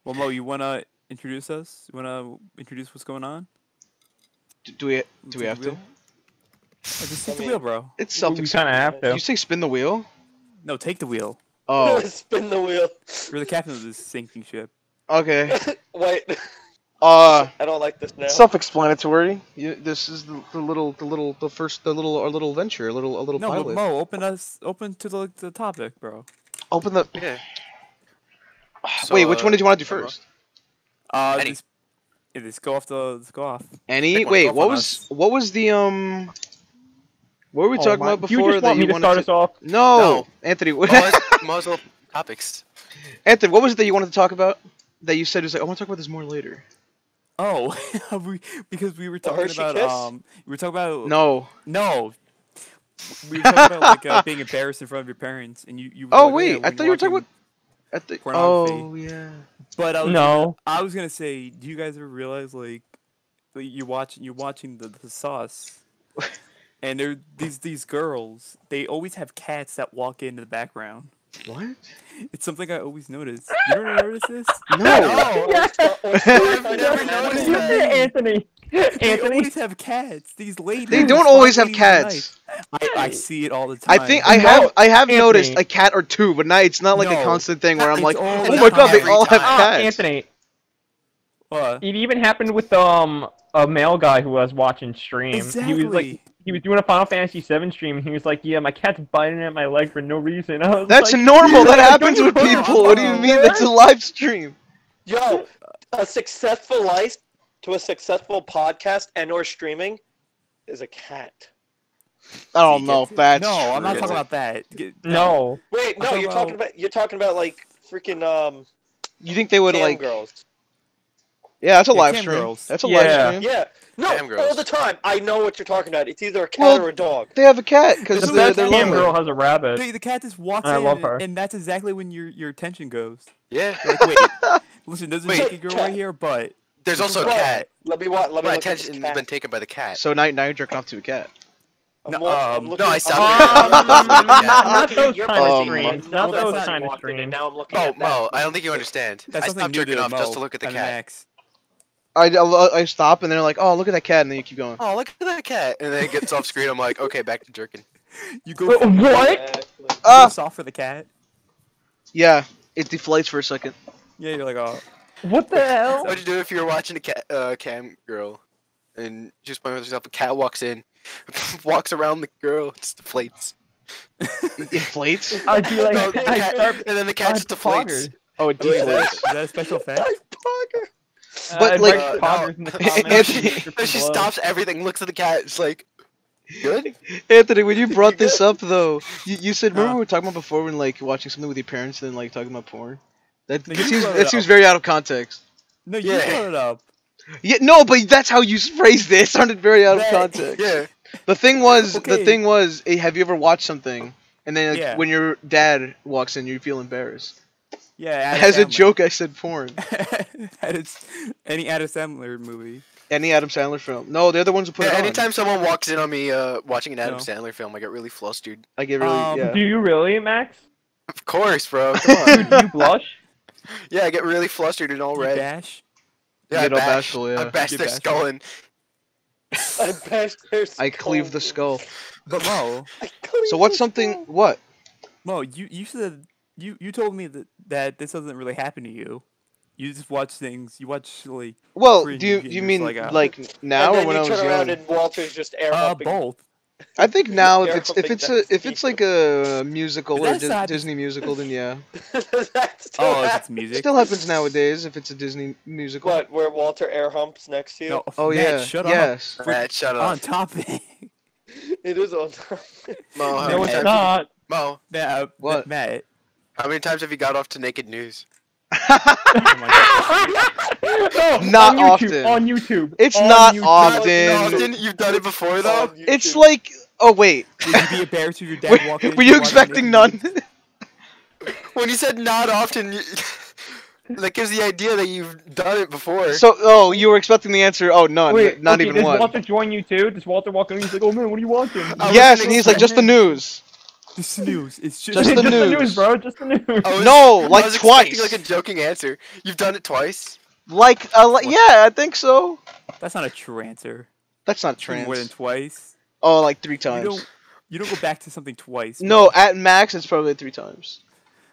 Well, Mo, you wanna introduce us? You wanna introduce what's going on? Do we have to? Just take the wheel, bro. It's We self-explanatory. kind of have to. You say spin the wheel? No, take the wheel. Oh, Spin the wheel. You're the captain of this sinking ship. okay. Wait. Uh, I don't like this now. self-explanatory. This is our little venture, a little No, but pilot. Mo, open to the topic, bro. Open the. Yeah. Wait, which one did you want to do first? Any. Let's go off. Any? Pick one, Wait, go what on was the What were we talking about before? You just want me to start us off? No, Anthony. Muzzle topics. Anthony, what was it that you wanted to talk about? That you said was like, I want to talk about this more later. Oh, because we were talking Hershey about Kiss? we were talking about No. we were talking about like being embarrassed in front of your parents, and you. Oh like, wait, yeah, I when thought you were talking watching about. pornography. Oh yeah. But No. I was gonna say, do you guys ever realize like you're watching the sauce, and there these girls, they always have cats that walk into the background. What? It's something I always notice. You don't notice this? No. I've never noticed You that. say Anthony. They Anthony. always have cats. These ladies. They don't find always have ladies at cats. night. I see it all the time. I think I have Anthony. noticed a cat or two, but it's not like a No. constant thing where I'm It's like, all oh the my god, they time. all have Every cats. Anthony. What? It even happened with a male guy who was watching stream. Exactly. He was like, he was doing a Final Fantasy VII stream, and he was like, "Yeah, my cat's biting at my leg for no reason." I was That's like, normal. That happens don't with you people. What do you mean? That's a live stream. Yo, a successful life to a successful podcast and/or streaming is a cat. I don't know if that's. No, I'm not true. talking about that. No. Wait, I'm no, talking you're talking about like freaking You think they would cam like? girls. Yeah, that's a Yeah, live cam stream. girls. That's a Yeah. live stream. Yeah, no, Cam girls. all the time. I know what you're talking about. It's either a cat Well, or a dog. They have a cat because The they're best cam lovely. girl has a rabbit. The cat just walks I in, love her. and that's exactly when your attention goes. Yeah. You're like, wait, listen, there's a Wait. naked girl right here, but There's also a But- cat. Let me watch. Let me My look at this attention's cat. been taken by the cat. So now you're jerking off to a cat. I'm No, I'm no, looking- I I'm sound looking- weird. I'm Not looking those at your kind of Um, streams. Not well, those that's kind of walked in, and streams. now I'm looking Oh, at that. Mo, I don't think you understand. that's I something stopped new jerking to off Mo just to look at the and cat. Max. I stop and they're like, oh, look at that cat, and then you keep going. Oh, look at that cat. And then it gets off screen. I'm like, okay, back to jerking. You go What? Ah, soft for the cat. yeah, it deflates for a second. Yeah, you're like, oh, What the hell? What'd you do if you were watching a cat, cam girl, and just playing with herself? A cat walks in, walks around the girl, just deflates. It inflates. I'd be like, No, the I'd cat- start, and then the cat just I'd deflates. pogger. Oh, it is deflates. that a special effect? But, I'd like, write poggers in the Anthony- comments. Then she stops everything, looks at the cat, it's like, good? Anthony, when you brought this up though, you said remember Huh. we were talking about before when like watching something with your parents and then like talking about porn. That, No, that you seems brought it that seems up. very out of context. No, you Yeah. brought it up. Yeah, no, but that's how you phrased it. It sounded very out of That- context. Yeah. The thing was, Okay. have you ever watched something and then like, Yeah. when your dad walks in, you feel embarrassed? Yeah, Adam As a Sandler. joke, I said porn. Any Adam Sandler movie. Any Adam Sandler film? No, they're the ones who put Yeah, it on. anytime someone walks in on me watching an Adam No. Sandler film, I get really flustered. I get really yeah. Do you really, Max? Of course, bro. Come on. Do you blush? Yeah, I get really flustered and all You red. bash. Yeah, You I get all bash. bashful, yeah. I bash You their bash skull in. I bashed their I cleave the skull. But Mo, So what's something? What? Mo, you said you told me that this doesn't really happen to you. You just watch things. You watch like Well, Free, do you you you just mean like, like now and or then when you I was turn around young? and Walter's just air humping. both. I think now Yeah, if it's like a musical or That's not- Disney musical, then yeah, That's still Oh, if it's happening. it music. still happens nowadays. If it's a Disney musical. What? Where Walter air humps next to you? No, Oh Matt, yeah, shut yes. Matt, shut up. up. On topic. It is on. Mo, how No, many it's times- not. Mo, Matt, What? Matt. how many times have you got off to naked news? Oh my No, Not on YouTube, often. On YouTube. It's on not YouTube. often. Not often. You've done it before, though. On It's YouTube. like, oh wait, God. Would you be embarrassed if your dad walked in? were you expecting none? When you said not often, that gives the idea that you've done it before. So, oh, you were expecting the answer? Oh, none, Wait, not okay, even does one. Walter join you too? Does Walter walk in and he's like, oh man, what are you watching? I Yes, wasn't and he's like, just the news. Just the news. It's just, Just the Just the news. news, bro. Just the news. No, I like was expecting, twice. like a joking answer. You've done it twice. Yeah, I think so. That's not a true answer. That's not It's been more than trans. twice. Oh, like 3 You times. don't go back to something twice. No, bro. at max, it's probably 3 times.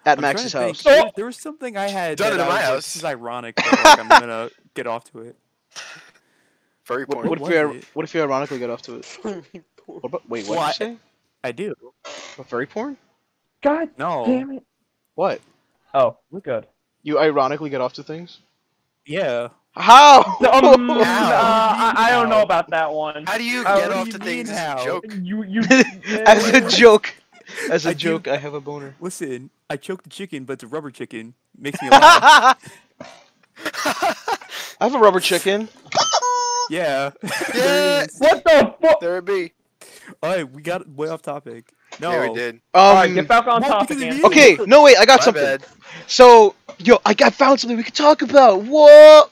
At I'm Max's trying to house. think. There was something I had Done that it in I was my like, house. this is ironic, but like, I'm gonna get off to it. Furry porn. What was if it? you ironically get off to it? What about, wait, what Well, did you say? I do. What, furry porn? God No. damn it. What? Oh, we're good. You ironically get off to things? Yeah. How? I don't know about that one. How do you Oh, get what off do to you things mean as a how? joke? As a joke. As a I do- joke, I have a boner. Listen, I choked the chicken, but it's a rubber chicken. Makes me laugh. I have a rubber chicken. Yeah. Yeah. There it is. What the fuck? There it be. Alright, we got way off topic. No. Yeah, we did. Alright, get back on no, topic, because of Anthony. you. Okay, no wait, I got My something. bad. So, yo, I found something we could talk about. Whoa!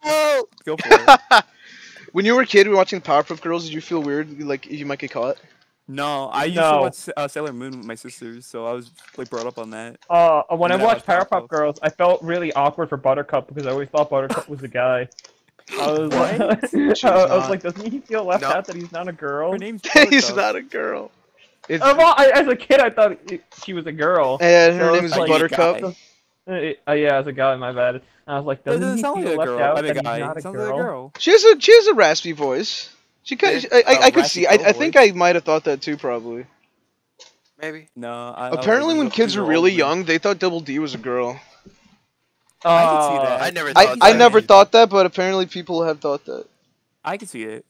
Whoa! Go for it. When you were a kid, we were watching Powerpuff Girls. Did you feel weird, like you might get caught? No, I used to No. watch Sailor Moon with my sisters, so I was like brought up on that. When I Yeah, watched Powerpuff. Powerpuff Girls, I felt really awkward for Buttercup because I always thought Buttercup was a guy. I was like, I was like, doesn't he feel left No. out that he's not a girl? Her name's He's Buttercup. not a girl. It's, Well, as a kid, I thought she was a girl. and her so name it's is like- Buttercup. Yeah, as a guy, my bad. I was like, That doesn't doesn't he sound feel like a left girl. out I mean, that he's guy. not a It sounds girl? like a girl. She has a raspy voice. She kind Yeah, I could raspy see. girl I think I might have thought that too, probably. Maybe. No, Apparently, when kids were really young. young, they thought Double D was a girl. I can see that. I never thought I that. never thought that, but apparently people have thought that. I can see it.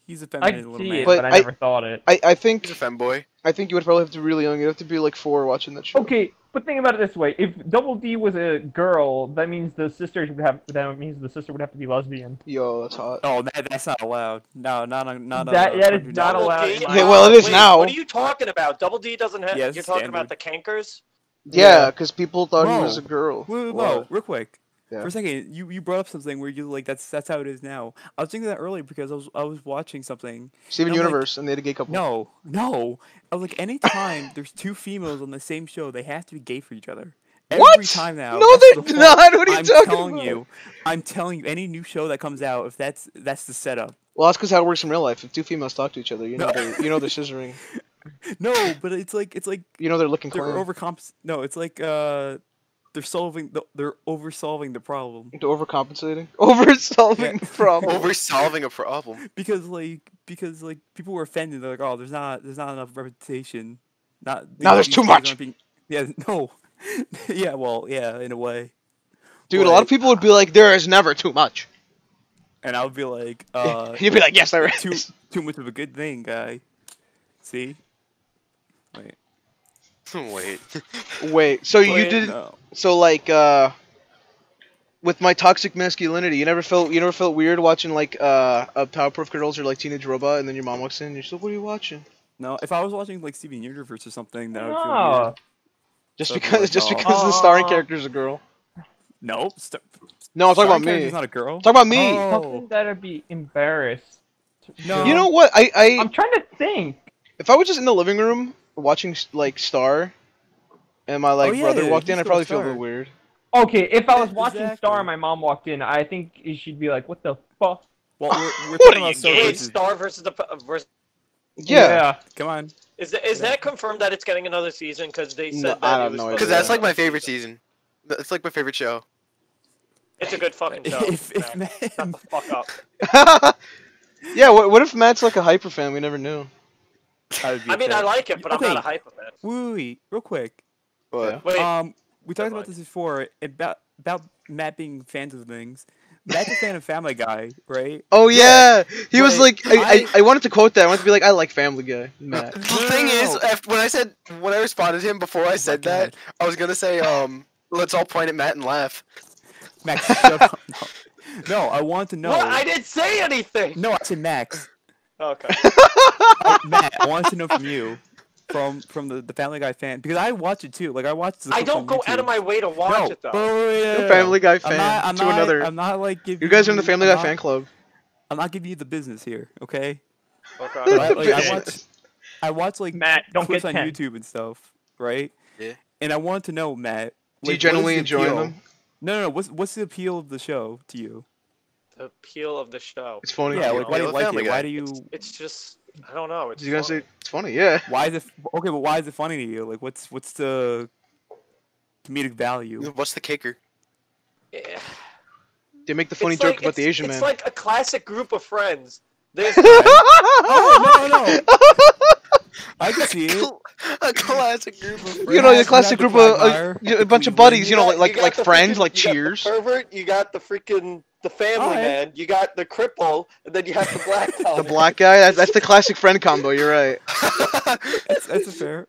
He's a I feminine can little see man. it, But but I I- never thought it. I He's a think femboy. you would probably have to be really young. You'd have to be like 4 watching that show. Okay, but think about it this way: if Double D was a girl, that means the sister would have. That means the sister would have to be lesbian. Yo, that's hot. Oh, that's not allowed. No, not That is $100. not Double allowed. D? in my- Yeah, well, it is Wait, now. What are you talking about? Double D doesn't have. Yeah, it's You're talking standard. about the cankers? Yeah, because people thought he Whoa. was a girl. Whoa, What? real quick. Yeah. For a second, you brought up something where you like that's how it is now. I was thinking that earlier because I was watching something. Steven I'm like, Universe, and they had a gay couple. No. I was like, anytime there's 2 females on the same show, they have to be gay for each other. What? Every time now. No, that's they're the point. not. What are you I'm talking telling about? I'm telling you, any new show that comes out, if that's the setup. Well, that's because how it works in real life. If 2 females talk to each other, you know they're scissoring. No, but it's like You know they're looking they're clean. No, it's like they're oversolving the problem To overcompensating, oversolving the problem. Over solving a problem. because people were offended. They're like, oh, there's not enough representation. Not Now there's these too gays much. aren't being- yeah, no. Yeah, well, yeah, in a way. Dude, a lot of people would be like, "There is never too much." And I would be like, You'd be like, "Yes, there too is." too much of a good thing, guy. See? Wait. Wait. Wait, so you Wait, did no. so like with my toxic masculinity, you never felt weird watching like a Powerpuff Girls or like Teenage Robot, and then your mom walks in and you're just like, "What are you watching?" No, if I was watching like Steven Universe or something, that would feel No. weird. Just Something because like that. the starring character's a girl. No, No, I'm talking about Starring me. character's not a girl. Talk about me. Oh. Something that'd be embarrassed. No. You know what? I'm trying to think. If I was just in the living room watching like Star, and my like Oh, yeah, brother walked you in, I'd still probably feel a Star. little weird. Okay, if I was watching Exactly. Star and my mom walked in, I think she'd be like, "What the fuck?" Well, we're What talking are about you, Star gay? Wait, versus- Star versus the versus. Yeah. Come on. Is that confirmed that it's getting another season? Because they said No, that I it don't was know. supposed Because to that's be like my another favorite season. season. It's like my favorite show. It's a good fucking show. If No, shut man, the fuck up. Yeah. What if Matt's like a hyper fan? We never knew. I would be I mean, I upset. like it, but Okay. I'm not a hype of it. Wait, real quick. But Wait, We talked Never about this before about Matt being fans of things. Matt's a fan of Family Guy, right? Oh yeah, he was Wait, like, I wanted to quote that. I wanted to be like, I like Family Guy, Matt. the thing is, when I responded to him before I said that, God. I was gonna say, let's all point at Matt and laugh. Max, shut up. No, I want to know. what? I didn't say anything. No, I said Max. Okay. Matt, I want to know from you, from the Family Guy fan, because I watch it too. Like I watch. The I clips don't on go out of YouTube. my way to watch it though. You're a Family Guy fan I'm to not, another. I'm not like giving You guys are in the Family I'm Guy not- fan club. I'm not giving you the business here, okay? Okay. But I I watch like Matt, don't clips get on 10. YouTube and stuff, right? Yeah. And I wanted to know, Matt. Do you like, what is generally the enjoy appeal? them? No. What's the appeal of the show to you? The appeal of the show. It's funny. Yeah, you like know, why do you the like Family it? Why Guy. do you? It's just I don't know. It's You guys funny. say it's funny, yeah. Why is it okay? But why is it funny to you? Like, what's the comedic value? What's the kicker? Yeah. They make the funny It's joke like, about the Asian it's man. like a classic group of friends. There's Oh no! I can see it. A classic group of friends. You know, the You classic have the group of Quagmire, a bunch of Cleveland. buddies. You know, got- like got the friends, freaking- like you got Cheers. the pervert, you got the freaking the family Alright. man, you got the cripple, and then you have the black guy. The black guy. That's the classic friend combo. You're right. That's a fair.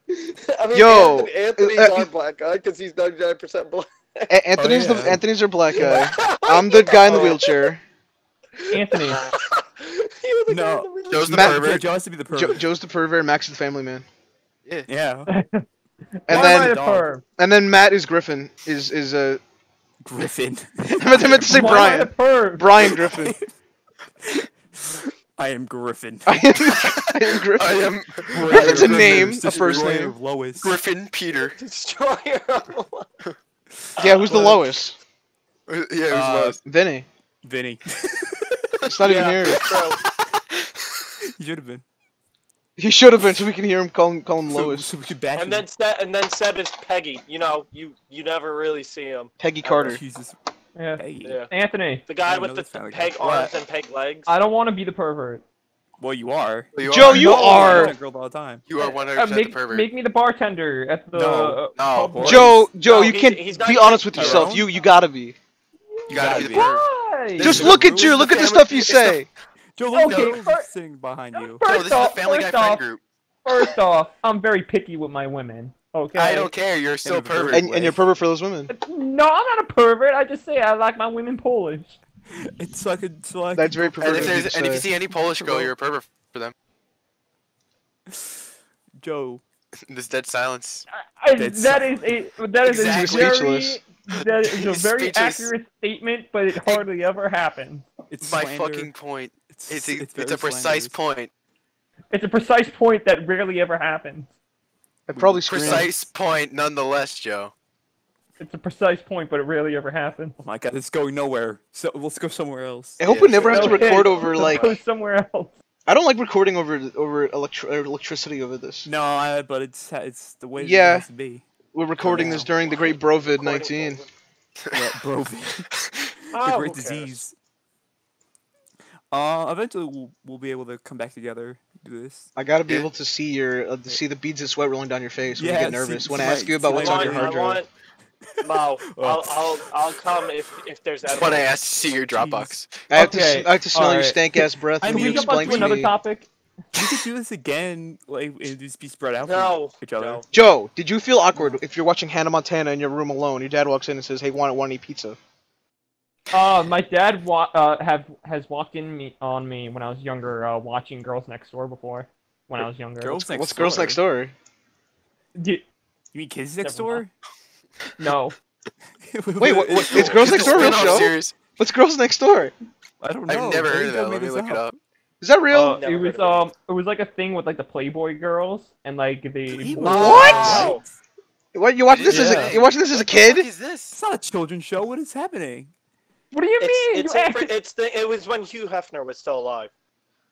I mean, Yo, Anthony's our black guy because he's 99% black. Anthony's yeah. Anthony's our black guy. I'm the guy in the wheelchair. Anthony. You're the guy No. in the middle. Joe's the Matt- pervert. Joe has to be the pervert. Joe's the pervert. Max is the family man. Yeah. And Why then am I the Dog. perv? and then Matt is Griffin. Is Griffin. I meant to say Why am I the Brian. perv? Brian Griffin. I am Griffin. I am Griffin. I am Griffin's a Griffin, name, a sister first Roy name. of Lois. Griffin Peter. Destroyer. Yeah, who's the But- lowest? Yeah, it was last. Vinny. Vinny. It's not even Yeah. here. Bro, You should have been. He should have been, so we can hear him call him So, Lois. so we could bash and then Seb is Peggy. You know, you never really see him. Peggy Carter. Jesus. Yeah. Hey. Yeah. Anthony, The guy I with know the this family peg guy. arms What? and peg legs. I don't want to be the pervert. Well, you are. Joe, you No, are. That girl all the time. You are 100% the Make, pervert. make me the bartender at the. No. No. pub. Joe, No, you he's- can't he's not be even- honest with yourself. Tyrone? You gotta be. You gotta be the Gotta pervert. Why? This Just is look the at you. rules Look of at the family- stuff you it's the- say. Joe, look Okay, at first- sitting behind you. Joe, First this is the off, Family Guy first friend off, group. First off, I'm very picky with my women. Okay. I don't care. You're still a a very- pervert. And you're pervert for those women. No, I'm not a pervert. I just say I like my women Polish. It's like That's very And perverted. if, of you there's, to and if you say. see any Polish girl, you're a pervert for them. Joe. This dead silence. That's- That is Exactly. a very Speechless. that is a He's very speechless. accurate statement, but it hardly ever happens. It's My slander. fucking point. It's a very precise slanderous. point. It's a precise point that rarely ever happens. I probably screamed. Precise point, nonetheless, Joe. It's a precise point, but it rarely ever happens. Oh my god, it's going nowhere. So let's go somewhere else. I hope we never have to Okay, record over let's like. go somewhere else. I don't like recording over electricity over this. No, but it's the way Yeah. it has to be. We're recording this during the great Brovid-19. Yeah, bro. the Oh, great who cares? disease. Eventually we'll be able to come back together and do this. I gotta be Yeah. able to see your to see the beads of sweat rolling down your face when you Yeah, get nervous. see- When I see ask my- you about see what's my- on your hard drive. Mo, Oh. I'll come if there's that. When I asked to see your Dropbox. I have Okay, to I have to smell your alright. stank ass breath. I Can mean, you Can we jump on explain to to another me? topic? We could do this again, like and just be spread out No, from each other. no. Joe, did you feel awkward if you're watching Hannah Montana in your room alone? Your dad walks in and says, "Hey, want to eat pizza?" My dad has walked in on me when I was younger, watching Girls Next Door before. When I was younger. Girls Next What's Girls Next Door? Di- You mean Kids Next Never Door? no. Wait, what- is Girls Next Door a real Spin-off show? series. What's Girls Next Door? I don't know. I've never heard of Joe that. made Let me this look it up. Is that real? Never It was heard of it was like a thing with like the Playboy girls and like they. What? Oh. What you watching this as Yeah. a you watching this as a What the fuck kid? is this? It's not a children's show. What is happening? What do you mean? It's You it, asked- it's the it was when Hugh Hefner was still alive.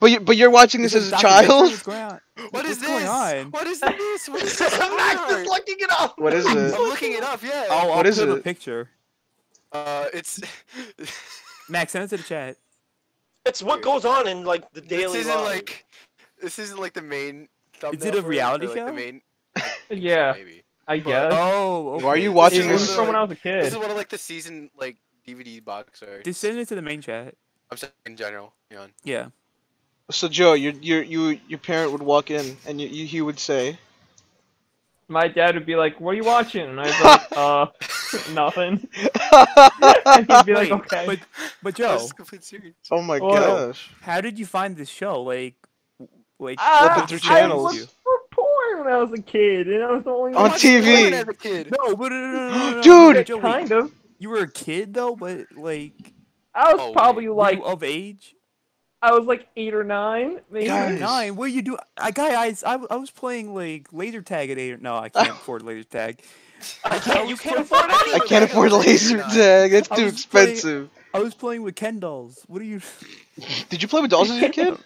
But you're watching this Is as it a documentary? child? What's going on? What is What's this? going on? What is this? What is this? Max is looking it up. What is I'm it? looking it up, yeah. I'll What is put up a it? picture. It's Max, send it to the chat. It's what goes on in like the this daily isn't life. this isn't like the main thumbnail. it a for reality or, like, show? The main, Yeah, maybe. I guess. Oh, okay. Why are you It watching was this? from when I was a This is kid. one of like the season like DVD box art. Just send it to the main chat. I'm saying in general. You know. Yeah. So Joe, your parent would walk in and he would say, My dad would be like, "What are you watching?" And I'd be like, nothing." And he'd be like, Wait, "Okay." But Joe, This is complete serious. "Oh my Whoa. gosh." how did you find this show? Like Flipping through I channels. looked for porn when I was a kid, and I was the only On one. Watched porn TV. as a kid. No, but no, Dude! Joe, wait. Kind of. You were a kid though, but like I was Oh, probably were like you of age. I was like 8 or 9, maybe. Guys. 9. What are you doing? I was playing like laser tag at 8. No, I can't afford laser tag. You can't afford it. I can't afford laser tag. It's I too was playing- expensive. I was playing with Ken dolls. What are you? Did you play with dolls as a kid?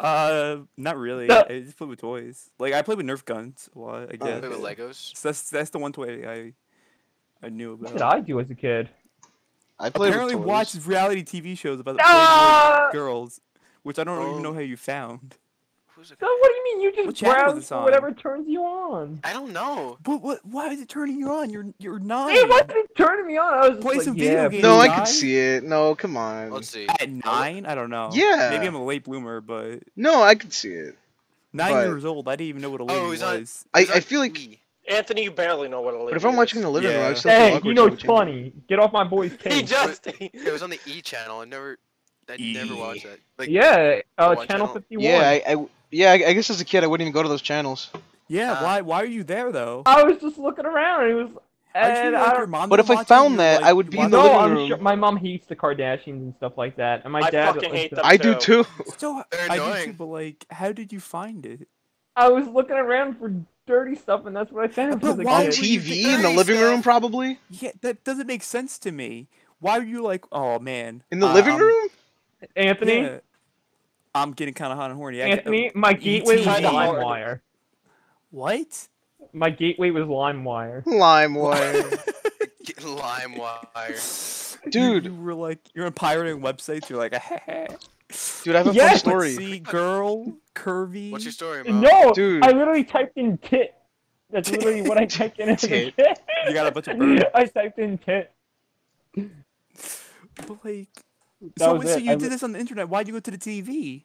Not really. No. I just play with toys. Like I play with Nerf guns a lot. I guess. Play with Legos. So that's the one toy I knew What about. did I do as a kid? I played Apparently with toys. watches reality TV shows about the Ah! Playboy girls, which I don't even know how you found. Who's a... So what do you mean? You What just channel is browse this for on? whatever turns you on. I don't know. But what? Why is it turning you on? You're 9. It wasn't turning me on. I was just Play like, some yeah, video games. No, I Guy? could see it. No, come on. Let's see. At 9? I don't know. Yeah. Maybe I'm a late bloomer, but No, I could see it. 9 But- years old, I didn't even know what a lady Oh, he's on- was. I he's on feel like- E. Anthony, you barely know what a lady But if I'm watching in the living room, I Yeah. would still feel Hey, awkward you know it's switching. funny. Get off my boy's He case. just. It was on the E channel. I never watched that. Like, Yeah, One channel channel? 51. Yeah, I guess as a kid I wouldn't even go to those channels. Yeah, why are you there though? I was just looking around and it was. Aren't you, And like, I your don't. mom But didn't if I watch it, found you're that, like, I would be in the No, living I'm room. sure my mom hates the Kardashians and stuff like that, and my I dad. fucking hate them. I do too. So They're I do annoying. too, but like, how did you find it? I was looking around for dirty stuff, and that's what I found. But as a why On kid. would you TV do in the dirty living room, stuff? probably. Yeah, that doesn't make sense to me. Why are you like, oh man? In the living room. Anthony, Yeah. I'm getting kind of hot and horny. Anthony, my gateway was Kinda hard. LimeWire. What? My gateway was LimeWire. LimeWire. LimeWire. Dude. you were like, you're on pirating websites. You're like, Dude, I have a fun Yes! let's story. see, girl, curvy. What's your story, Mo? No, Dude. I literally typed in tit. That's literally what I typed in as a Tit. kid. You got a bunch of birds. I typed in tit. But like, That so, was so it. you I did this on the internet. Why'd you go to the TV?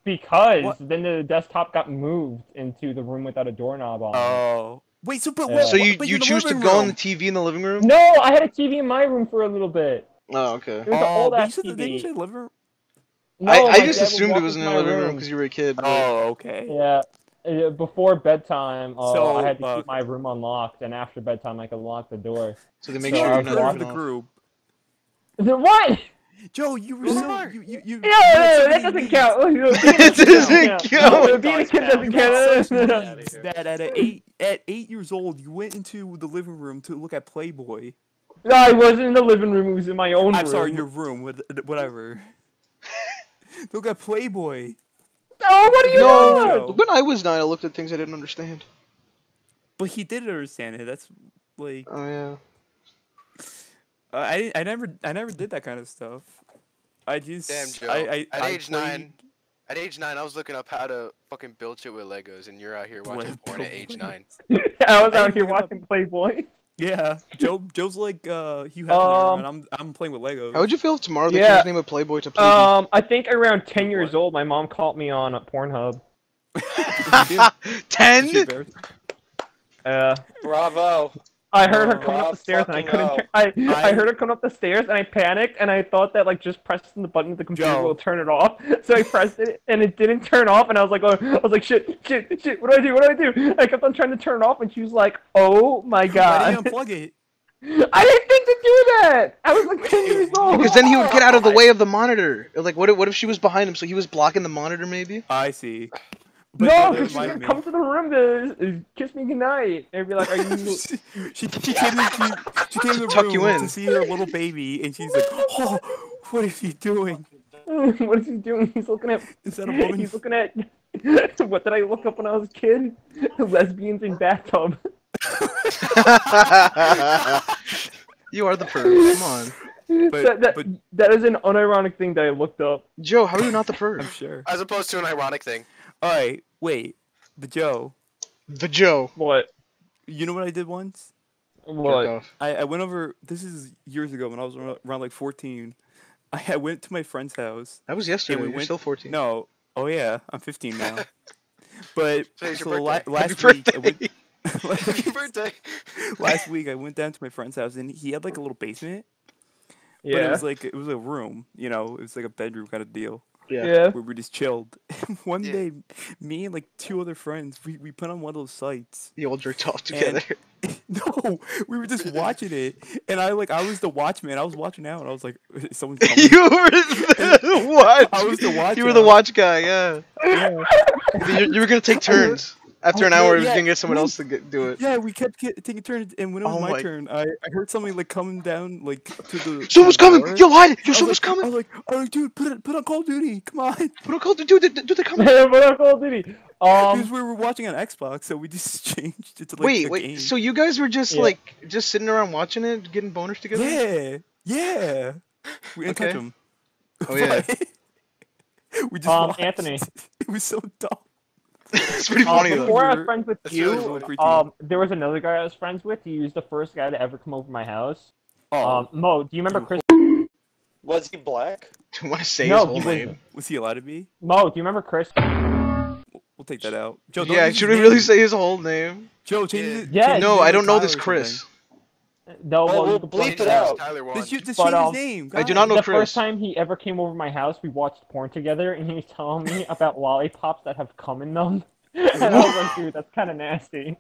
Because What? then the desktop got moved into the room without a doorknob on. Oh, wait. So, but Yeah. what? So you but you in the choose to living go on room. the TV in the living room? No, I had a TV in my room for a little bit. Oh, okay. It was an Oh, old but you ass said the thing TV. you living room. No, I my just dad would assumed walk it was in into the my living room because you were a kid. But... Oh, okay. Yeah, before bedtime, So, I had to keep my room unlocked, and after bedtime, I could lock the door. So they make So So sure I you're was you're not part walking of driving the off. group. What? Joe, you were Who's so Mark? you. No, that doesn't count. It doesn't count. Being a kid doesn't You got such count. needs that at 8 years old, you went into the living room to look at Playboy. No, I wasn't in the living room. It was in my own room. I'm sorry, your room, whatever. Look at Playboy. Oh, what do you No, want? when I was 9, I looked at things I didn't understand. But he did understand it. That's like Oh yeah. I never did that kind of stuff. I just Damn, Joe. I At age played- 9, At age 9, I was looking up how to fucking build shit with Legos, and you're out here watching What? porn at age 9. I was I out here look it up. watching Playboy. Yeah, Joe's like Hugh Hefner, and I'm playing with Legos. How would you feel if tomorrow they Yeah. changed the name of Playboy to Playboy? I think around 10 years old, my mom caught me on a Pornhub. Did 10? you embarrass- Bravo. I heard her Oh, coming up the stairs and I fucking couldn't. hell. I heard her coming up the stairs and I panicked and I thought that like just pressing the button of the computer Joe. will turn it off. So I pressed it and it didn't turn off and I was like, shit. What do I do? What do I do? I kept on trying to turn it off and she was like, oh my Why god. did you unplug it? I didn't think to do that. I was like 10 years old. Because then he would get out of the way of the monitor. Like, what if she was behind him, so he was blocking the monitor, maybe? I see. No, that because she reminded would me. come to the room to kiss me goodnight and be like, "Are you?" she came in the Tuck room you in. to see her little baby, and she's like, "Oh, what is he doing? What is he doing? He's looking at. Is that a woman?" He's looking at. What did I look up when I was a kid? Lesbians in bathtub. You are the perv. Come on. But- that is an unironic thing that I looked up. Joe, how are you not the I'm perv? sure. As opposed to an ironic thing. All right, wait, the Joe. The Joe. What? You know what I did once? Jerk What? off. I went over. This is years ago when I was around like 14. I went to my friend's house. That was yesterday. we You're went- still 14. No, oh yeah, I'm 15 now. But Today's so your birthday. last Happy week, I went, birthday. Happy birthday. last week I went down to my friend's house and he had like a little basement. But it Yeah. was like it was a room, you know, it was like a bedroom kind of deal. Yeah. where we just chilled. One Yeah. day, me and like 2 other friends, we put on one of those sites. You all jerked off together. No, we were just watching it, and I was the watchman. I was watching out, and I was like, "Someone's coming." You were the watch. I was the watch You were the out. watch guy. Yeah. Yeah, You were gonna take turns. After an hour, he was yeah, gonna get someone yeah. else to do it. yeah. We kept taking turns, and when it was Oh my my- turn, I heard something like coming down like to the. Someone's to the coming! door. Yo, hide! Yo, I was someone's like, I coming! was like, dude, put on Call of Duty. Come on. What do I call? Dude, they're coming! What up, Call of Duty? Because we were watching on Xbox, so we just changed it to like the Wait. game. So you guys were just Yeah. just sitting around watching it, getting boners together? Yeah. We didn't touch Okay. him. Oh yeah. We just watched. Anthony. It was so dumb. It's pretty funny though. Before I was You're- friends with that's really you, funny. there was another guy I was friends with. He was the first guy to ever come over my house. Oh, Mo, do you remember Chris? Was he black? Do you want to say No, his whole he wasn't. name? was he allowed to be? Mo, do you remember Chris? We'll take that out. Joe, don't Yeah, use should his we really name. say his whole name? Joe, change Yeah. it. Yeah. change No, his I name don't to know Tyler this or Chris. No, Well, we'll the bleep first- it out. Tyler something. Wand. Just But, change um, his name. I do not know the Chris. first time he ever came over my house, we watched porn together, and he was telling me about lollipops that have cum in them. And I was like, dude, that's kind of nasty.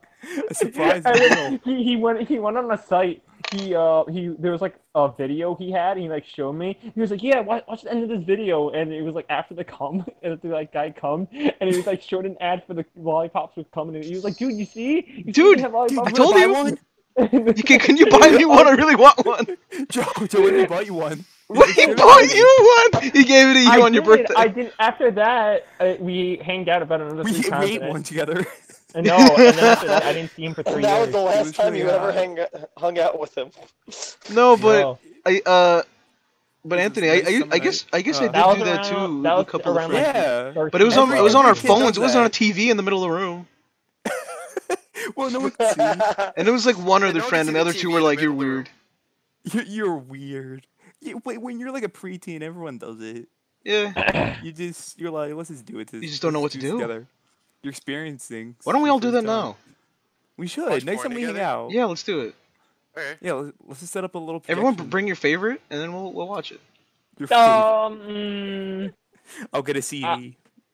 A surprise. And deal. then he went on a site. There was like a video he had. And he like showed me. He was like, yeah, watch the end of this video, and it was like after the cum, and the like guy cum, and he was like showed an ad for the lollipops with cum, and he was like, dude, you see, Dude, they have lollipops I told buy you. one? Can you buy me one? I really want one. Joe, when did he buy you one? What? He bought you one. He gave it to you on your birthday. I didn't. After that, we hanged out about another We 3 times. ate one together. And no, and then after that, I didn't see him for 3 And that was years. the It last was time really you ever hot. hung out with him. No, but No. but This Anthony, is nice I summer guess night. I did That was do that around- too. that with was a couple of around, like, friends. Yeah. Third- But it was on Every our kid phones. does It wasn't on a that. TV in the middle of the room. Well, no one can see. And it was like one Yeah, other no one friend, can and the see other the two TV were in the like, "You're middle of the weird." You're weird. Wait, when you're like a preteen, everyone does it. Yeah. You're like, let's just do it. You just don't know what to do. Together. You're experiencing. Why don't we for all the do that first time. now? We should. Watch Next porn time we hang together? out. Yeah, let's do it. Okay. Yeah, let's just set up a little. Everyone, projection. bring your favorite, and then we'll watch it. Your favorite. Mm, I'll get a CD.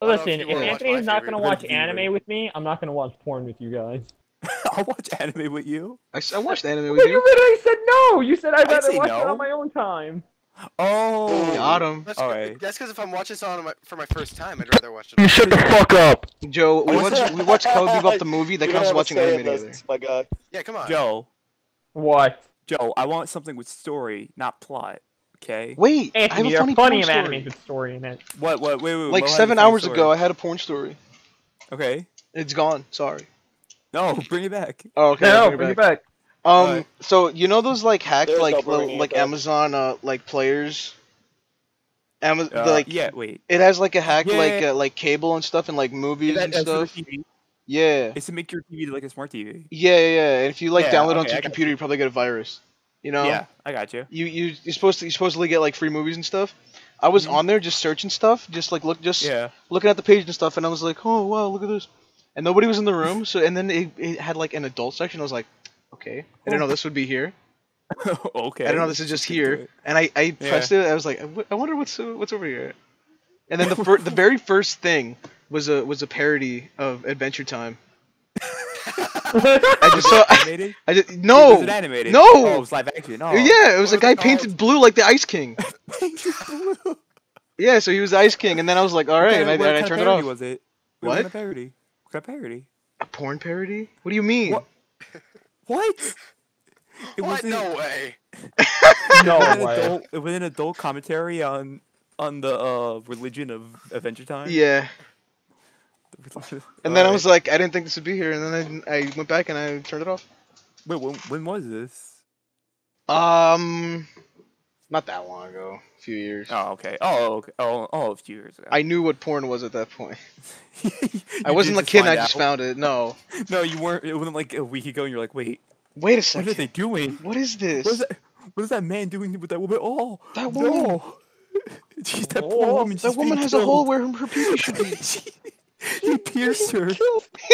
know listen, if you if wanna watch Anthony's my not favorite. gonna Good watch viewer. anime with me, I'm not gonna watch porn with you guys. I'll watch anime with you. I watched anime with But you you. literally said no. You said I'd I'd rather say watch it no. on my own time. Oh. Got him. That's Alright. That's because if I'm watching this for my first time, I'd rather watch it. shut the fuck up. Joe, we watched Cowboy Bebop the movie. That You're counts as gonna have a watching say anime in this, together. my guy. Yeah, come on. Joe, What? I want something with story, not plot. Okay. Wait, I have Anthony, a there funny are plenty porn of story. anime with story in it. What? Wait. Like what 7 happened to the hours story? ago, I had a porn story. Okay. It's gone. Sorry. No, bring it back. Oh, okay. I'll No, bring it bring it back. Alright. So you know those like hacked There's no like bringing it like back. Amazon like players. Yeah. Wait. It has like a hack Yeah. like cable and stuff and like movies and That's for the stuff. TV. Yeah. It's to make your TV like a smart TV. Yeah. And if you like Yeah, download it okay, onto I your got computer, you probably get a virus. You know? Yeah, I got you. You supposedly get like free movies and stuff. I was Mhm. on there just searching stuff, just like Yeah. looking at the page and stuff, and I was like, oh wow, look at this. And nobody was in the room, so and then it had like an adult section. I was like, okay, I didn't know this would be here. Okay. I didn't know this is just here. And I pressed it. I was like, I wonder what's over here. And then the very first thing was a parody of Adventure Time. I just saw. Animated? I just Was no. it animated? No! Oh, it was live action. Oh. Yeah, it was a What guy was it painted called? blue like the Ice King. Yeah, so he was the Ice King, and then I was like, all right, and I What kind of turned it parody off. Was it? What? What kind of parody? What kind of parody? A porn parody? What do you mean? What? What? It What? wasn't- No way. No it was an way. adult- It was an adult commentary on the religion of Adventure Time. Yeah. And then I Alright. was like, I didn't think this would be here, and then I went back and I turned it off. Wait, when was this? Not that long ago. A few years. Oh, okay. Oh, okay. Oh, a few years ago. I knew what porn was at that point. You I wasn't a did kid, and find I just out? found it. No. No, you weren't. It wasn't like a week ago, and you're like, wait, Wait a what are second. they doing? What is this? What is that? What is that man doing with that woman? Oh, That woman. No. Jeez, that Oh, poor woman. That she's woman being has a hole killed. where her pee should be. He pierced her.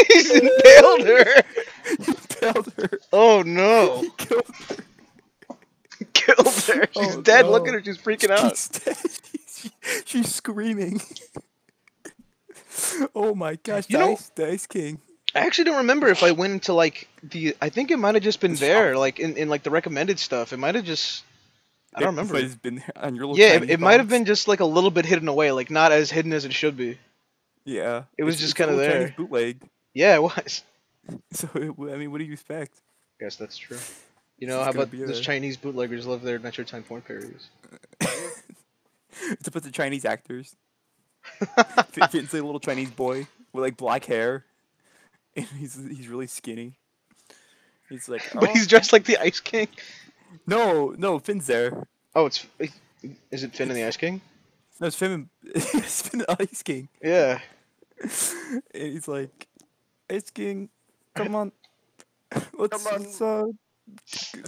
He's impaled her. He impaled her. Oh no. He killed her. Killed her. She's Oh, dead. no. Look at her. She's freaking out. She's dead. She's screaming. Oh my gosh, You know- the Ice King. I actually don't remember if I went into like the. I think it might have just been there, like in like the recommended stuff. It might have just. I don't remember. But it's been on your little Yeah, Chinese it might have box. been just like a little bit hidden away, like not as hidden as it should be. Yeah. It was It's- just it's a kinda little there. Chinese bootleg. Yeah, it was. So I mean, what do you expect? Guess that's true. You It's know, just how gonna about be those a- Chinese bootleggers love their Metro Time porn parodies? It's a bunch of Chinese actors. It's a little Chinese boy with like black hair, and he's really skinny. He's like, But "Oh." he's dressed like the Ice King. No, Finn's there. Oh, is it Finn and the Ice King? No, it's Finn. It's Finn the Ice King. Yeah. And he's like, Ice King, come on, let's Come on.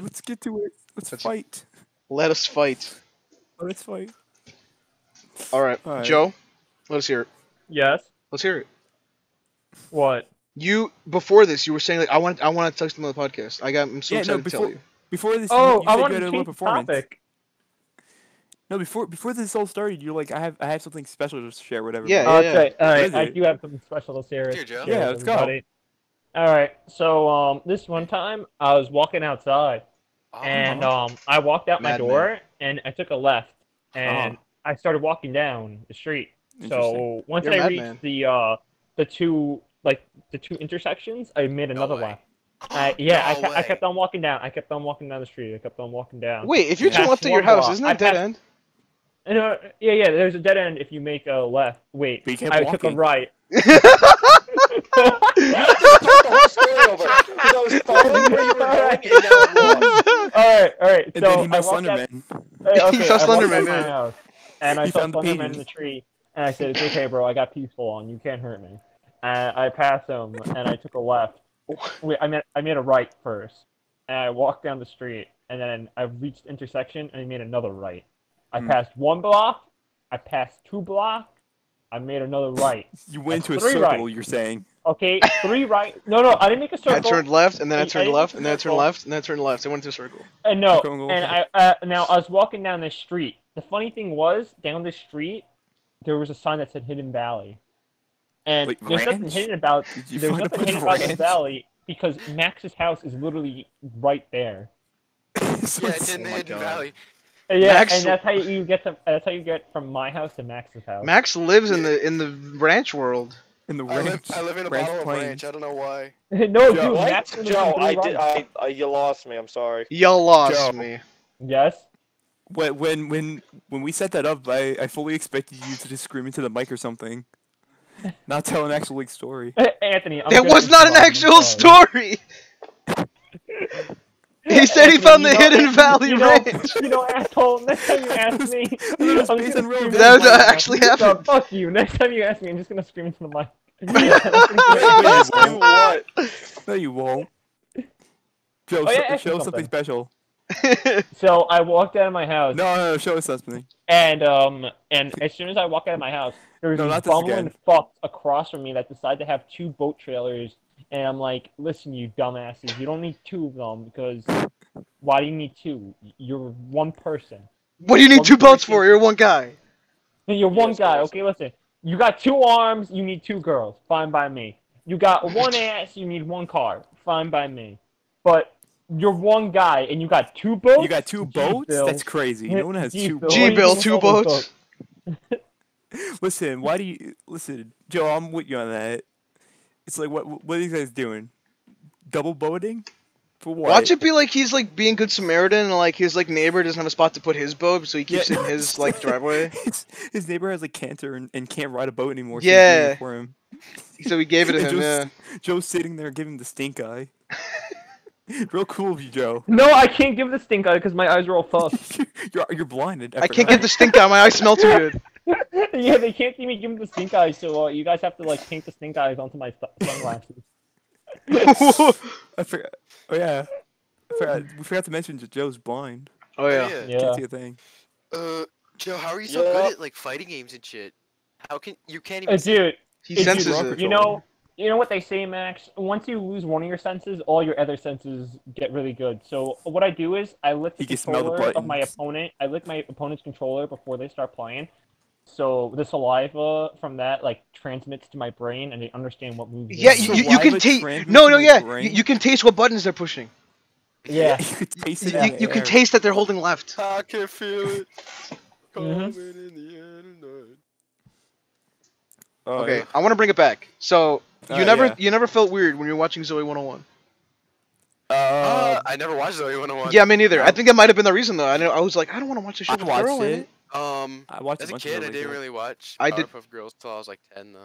let's get to it. Let's Let's- fight. Let us fight. Let's fight. All right, All right. Joe. Let us hear it. Yes. Let's hear it. What? You before this, you were saying like I want to touch them on the podcast. I'm so Yeah, no, excited to tell you. Before this, Oh, you I said want you to had a little change the performance. topic. No, before this all started, you're like, I have something special to share, whatever. Yeah, but- Okay, all What right. is I it? do have something special to share. Here, Joe. share Yeah, with let's go. everybody. All right. So this one time I was walking outside, and I walked out my Madman. door and I took a left, and I started walking down the street. So once You're a I madman. reached the two intersections, I made another way. left. I way. kept on walking down. I kept on walking down the street. I kept on walking down. Wait, if you're Past to left of your one house, block. isn't I that dead passed- end? And, yeah. There's a dead end if you make a left. Wait, But you kept I took a walking. right. The whole story over. 'Cause I was following where you were going, and now I'm lost. All right. And So then he I met walked out. Slenderman. Okay, He saw I walked Slenderman, out my yeah. house, and I He saw found the Slenderman in paintings. the tree, and I said, "It's okay, bro. I got peaceful on. You can't hurt me." And I passed him, and I took a left. Wait, I made a right first, and I walked down the street, and then I reached the intersection, and I made another right. I Hmm. passed one block. I passed 2 blocks. I made another right. You went That's into a 3 circle. right. You're saying. Okay, 3 right. No, I didn't make a circle. I turned left, and then I I turned didn't left, make and then I a turned circle. left, and then I turned left. I went into a circle. No, Okay, we'll go and with now I was walking down the street. The funny thing was, down the street, there was a sign that said Hidden Valley, and Like, there's nothing ranch? hidden about Did you there's find a nothing bunch hidden of about this ranch? valley because Max's house is literally right there. So Yeah, it's- it's in the my Hidden God. Valley. And yeah, Max- and that's how you get from my house to Max's house. Max lives in the ranch world. in the I live, ranch. I live in a ranch bottle of plains. ranch. I don't know why. No, Joe, dude, What? Max lives in Joe, three rights. you lost me. I'm sorry. Y'all lost Joe. me. Yes. When we set that up, I fully expected you to just scream into the mic or something, not tell an actual like story. Anthony, I'm That gonna was not an interrupt, I'm actual sorry. story. He said he Anthony, found the you know- Hidden Valley you know, Ranch. You know, asshole. Next time you ask me, thought it was I'm based just on gonna real scream events. into the That mic. actually No, happened. fuck you. Next time you ask me, I'm just gonna scream into the mic. Do what? No, you won't. Joe, Oh, yeah, ask me show us something something. special. So I walked out of my house, No, show us something. and as soon as I walked out of my house, there was No, these not this bumbling again. fucks across from me that decided to have 2 boat trailers, and I'm like, listen, you dumbasses, you don't need 2 of them because why do you need 2? You're one person. What do you need One 2 boats person- for? You're one guy. And you're one Yes, guy. yes. Okay, listen. You got 2 arms. You need 2 girls. Fine by me. You got 1 ass. You need 1 car. Fine by me. But you're one guy, and you got 2 boats. You got 2 Gee, boats? Bill. That's crazy. No one has Gee, 2 Bill. boats. What are you G-Bill, doing 2 with all those boats. Listen, why do you listen, Joe? I'm with you on that. It's like what are these guys doing? Double boating? For what? Watch it be like he's like being good Samaritan, and like his like neighbor doesn't have a spot to put his boat, so he keeps Yeah. it in his like driveway. His neighbor has like cancer and can't ride a boat anymore. So Yeah. he's doing it for him. So he gave it to And him. Yeah. Joe's sitting there giving the stink eye. Real cool of you, Joe. No, I can't give the stink eye because my eyes are all fucked. You're blinded. I can't get the stink out. My eyes smell too good. Yeah, they can't see me give the stink eye, so you guys have to like paint the stink eyes onto my sunglasses. I forgot. Oh yeah. We forgot to mention that Joe's blind. Oh yeah. Yeah. Can't see a thing. Joe, how are you so Yeah. good at like fighting games and shit? How can you can't even? Dude, He It's senses rock it. you know what they say, Max? Once you lose one of your senses, all your other senses get really good. So what I do is I lick the You can smell the controller of my buttons. opponent. I lick my opponent's controller before they start playing, So the saliva from that like transmits to my brain, and they understand what moves. Yeah, they you do. can Saliva taste. transmits No, to no, my yeah. brain? You can taste what buttons they're pushing. Yeah. You could taste it in the You can air. taste that they're holding left. I can feel it coming Mhm. in the air tonight. Oh, Okay, yeah. I want to bring it back. So Yeah. you never felt weird when you were watching Zoe 101. I never watched Zoe 101. Yeah, me neither. I no. think that might have been the reason though. I was like, I don't want to watch a show I with a girl watched in it. it. I watched As a a bunch kid, of I it didn't like really watch I did- Powerpuff Girls till I was like 10 though.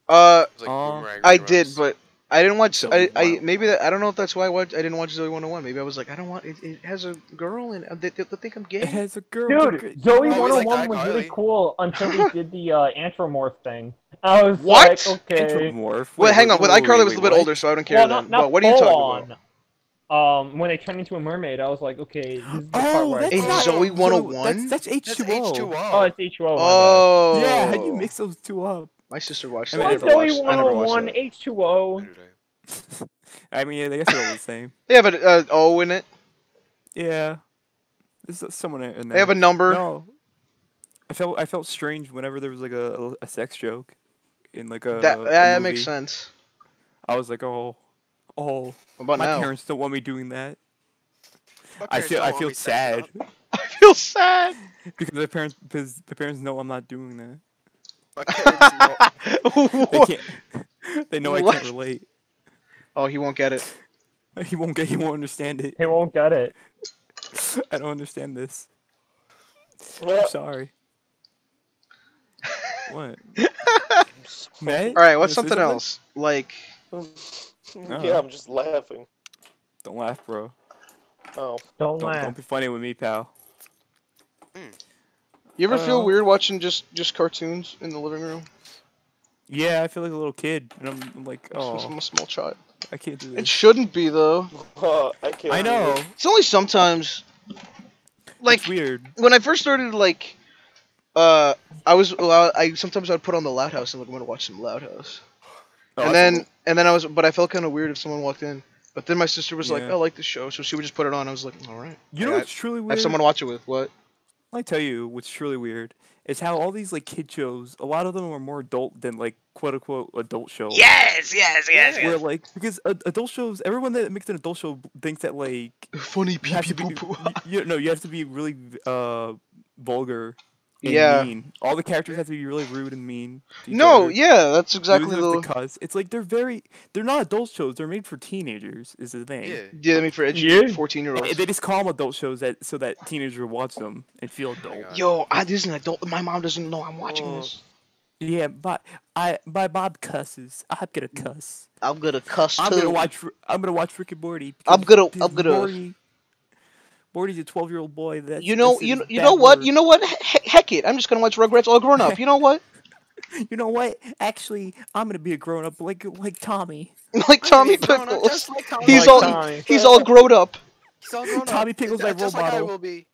Uh, It was like Boomerang. I Ring did, Rose. but I didn't watch. Zoe I 101. maybe that I don't know if that's why I didn't watch Zoe 101. Maybe I was like, I don't want it. It has a girl and they'll think I'm It gay. has a girl. Dude, Zoe Oh, we like 101 was really iCarly. cool until we did the anthropomorph thing. I was What? like, okay. Anthropomorph. Wait, hang on. With iCarly, I was a little bit what? older, so I don't care Well, then. not But what are you full talking about? on. When they turned into a mermaid, I was like, okay, this is the part Oh, where I that's In saw not it. Zoe Zoe- 101? That's That's H2O. H2O. Oh, it's H2O. Oh. Yeah, how do you mix those two up? My sister watched I it. mean, I My never bad. watched. Zoe I never watched 101, that. H2O. I mean, I guess they're all the same. They have an O in it. Yeah, there's someone in there. They have a number. No, I felt strange whenever there was like a sex joke in like a That movie. makes sense. I was like, oh, What about my now? parents don't want me doing that. My I parents feel don't I want feel me sexing sad up. I feel sad. because my parents know I'm not doing that. My parents know. They What? can't. They know I What? can't relate. Oh, he won't get it. He won't understand it. He won't get it. I don't understand this. Well, I'm sorry. What? Matt? All right, what's You wanna something say else? Like, yeah, I'm just laughing. Don't laugh, bro. Oh. Don't Don't laugh. be funny with me, pal. you ever I don't feel know. weird watching just cartoons in the living room? Yeah, I feel like a little kid, and I'm like, I'm oh, a small child. I can't do It this. shouldn't be though. I can't. I know. It's only sometimes. Like It's weird. when I first started, like, I sometimes I'd put on the Loud House and like I'm gonna watch some Loud House. Oh, and that's then but I felt kind of weird if someone walked in. But then my sister was like, Yeah. "I like this show," so she would just put it on. I was like, "All right." You know I what's truly have weird? someone watch it with. What? I tell you, what's truly weird is how all these like kid shows, a lot of them are more adult than like quote unquote adult shows. Yes. Where like because adult shows, everyone that makes an adult show thinks that like Funny you have pee to be, pee poo poo. you have to be really vulgar and Yeah. mean. All the characters have to be really rude and mean. To each No, other. yeah, that's exactly Losers the. to cuss. It's like they're not adult shows. They're made for teenagers. Is the thing. Yeah. Yeah, I mean for edgy Yeah. 14-year-olds. They just call them adult shows so that teenagers will watch them and feel adult. God. Yo, this is an adult. My mom doesn't know I'm watching Oh. this. Yeah, but my mom cusses. I'm gonna cuss. I'm gonna cuss too. I'm gonna watch Rick and Morty. I'm because gonna- Morty's a 12-year-old boy. That's You know, that's you his know, you bad know what? word. You know what? Heck it! I'm just gonna watch Rugrats all grown up. You know what? You know what? Actually, I'm gonna be a grown up like Tommy. Like Tommy I'm gonna be grown up Pickles. just like Tommy. He's Like all Tommy. he's all grown up, He's all grown up. Tommy Pickles Just like role like I model. will be.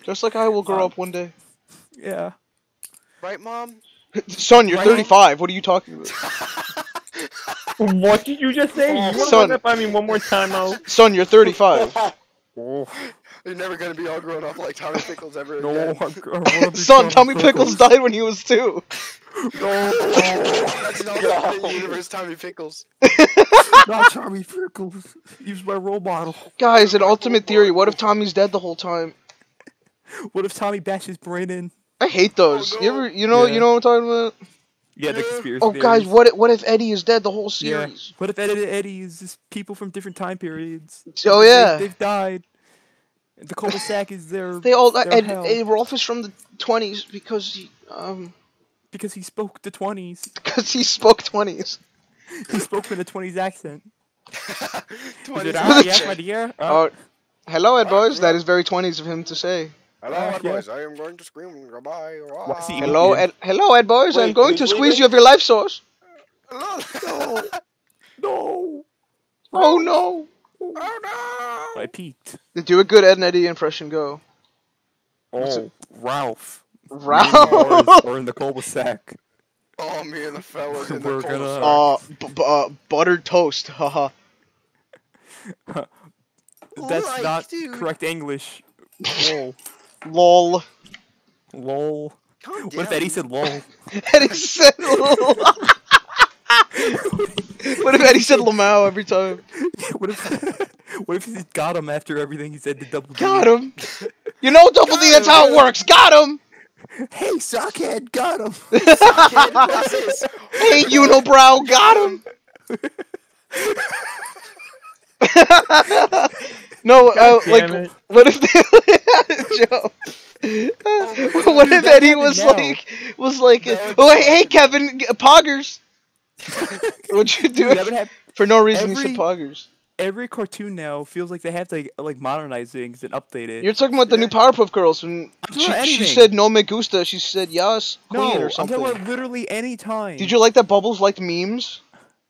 just like I will grow up one day. Yeah. Right, Mom? Son, you're Right. 35. What are you talking about? What did you just say? You wanna Son. run that by me one more time, out? Son, you're 35. Oh You're never gonna be all grown up like Tommy Pickles ever no! again. I wanna be Son, Tommy Pickles died when he was 2. No, That's not the universe, Tommy Pickles. not Tommy Pickles. He was my role model. Guys, an ultimate theory. What if Tommy's dead the whole time? What if Tommy bashes brain in? I hate those. Oh, You no. ever, you know Yeah. what I'm talking about? Yeah, the Yeah. conspiracy. Oh, guys, theories. what if Eddie is dead the whole Yeah. series? What if Eddie is just people from different time periods? Oh yeah. They've died. The cul-de-sac is their. They all their and hell Rolf is from the 20s because he spoke the 20s. because he spoke 20s. He spoke with a 20s accent. Is 20s it ah, yes, my dear? Oh, hello, Ed boys. That is very 20s of him to say. Hello, Yeah. boys. I am going to scream goodbye. What's he- Hello, Ed boys. I'm Wait, going to who's squeeze leaving? you of your life source. Hello. No. Oh no! Oh no! I peeked. Do a good Ed and Eddie impression. Go. Oh, Ralph. Ralph. Or in the cul-de-sac. Oh, me and the fellas in We're the gonna- cul-de-sac. Buttered toast. Haha. That's Like, not dude. correct English. Whoa. Lol. Lol. Calm What if down. Eddie said lol? Eddie said. What if Eddie said Lamau every time? What if what if he got him after everything he said to Double D? Got him. You know, Double D. That's how it works. Got him. Hey, sockhead, got him. Sockhead, what's this? Hey, Unibrow. Got him. No, God like, damn it. what if they, Joe? What if Dude, that Eddie happened was now. like, That would oh, hey, suck. hey, Kevin, Poggers. What'd you do? Dude, that would have For no reason, he every- said Poggers. every cartoon now feels like they have to like modernize things and update it. You're talking about the new Powerpuff Girls. When I'm talking about she anything. said no me gusta, she said yes, queen No, or I'm something. talking about literally any time. Did you like that Bubbles liked memes?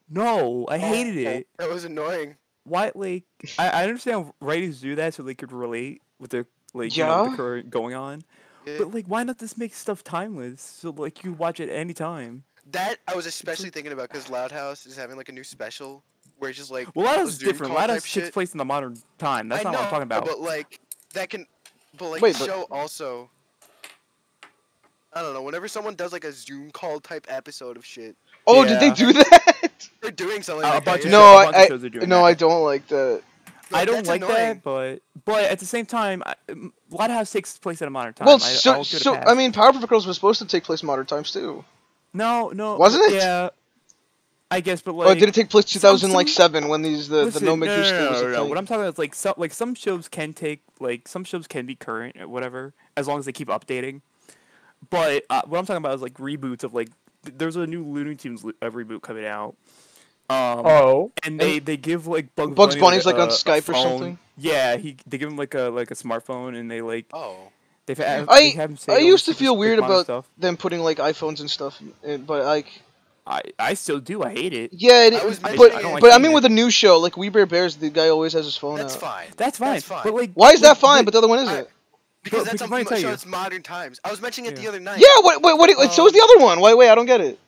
No, I hated it. That was annoying. Why, like, I understand writers do that so they could relate with the like you know, Yeah. with the current going on. Yeah. But like, why not just make stuff timeless so like you watch it any time? That I was especially thinking about because Loud House is having like a new special where it's just like Well, that a was Zoom different. call That type takes shit. place in the modern time. That's I not know, what I'm talking about. but like that can, but like Wait, the but- show also. I don't know. Whenever someone does like a Zoom call type episode of shit, Oh, did they Yeah. do that? they're doing something A like bunch that. of yeah. No, a bunch of I shows are doing no, that. I don't like that. I don't That's like annoying. that, but at the same time, Lighthouse takes place at a modern time. Well, I'll give it a pass. I mean, Powerpuff Girls was supposed to take place in modern times too. no, Wasn't but it? Yeah, I guess, but like. Or did it take place some- 2007 when the Listen, no me gusta no, was a no. thing? What I'm talking about is like some shows can take some shows can be current or whatever as long as they keep updating. But what I'm talking about is like reboots of like there's a new Looney Tunes reboot coming out. Oh. And they give like Bugs Bunny's like on a Skype or phone. something? Yeah, they give him like a smartphone and they like Oh, they have I him say I all used this to feel super weird modern about stuff. them putting like iPhones and stuff, but like I still do. I hate it. yeah, I was but mentioning I don't like but I seeing mean it. with a new show like We Bear Bears, the guy always has his phone that's out. fine. That's fine. That's fine. But like, Why is that fine? but- But the other one I- isn't. Because But- that's because let me a tell show. you. It's modern times. I was mentioning it the Yeah. other night. Yeah, so was the other one. Wait, I don't get it.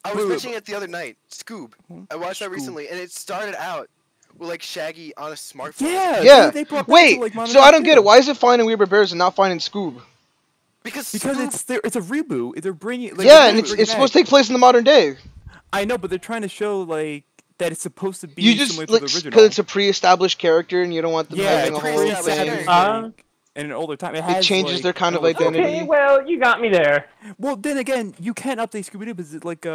I was Wait, mentioning it the other night. Scoob. I watched that Scoob. recently, and it started out with like Shaggy on a smartphone. Yeah, Yeah. They brought that Wait, to, like, modern so I day don't get too. it. Why is it fine in We Bear Bears and not fine in Scoob? Because Because Scoob, it's a reboot. They're bringing like, Yeah, they're and bringing it's it supposed to back. take place in the modern day. I know, but they're trying to show like that it's supposed to be You just similar like to the original. because it's a pre-established character and you don't want them yeah, having it's a whole pre-established thing. character. like, in an older time. It has changes like, their kind an of older time. identity. Okay, well, you got me there. Well, then again, you can't update Scooby Doo because it's like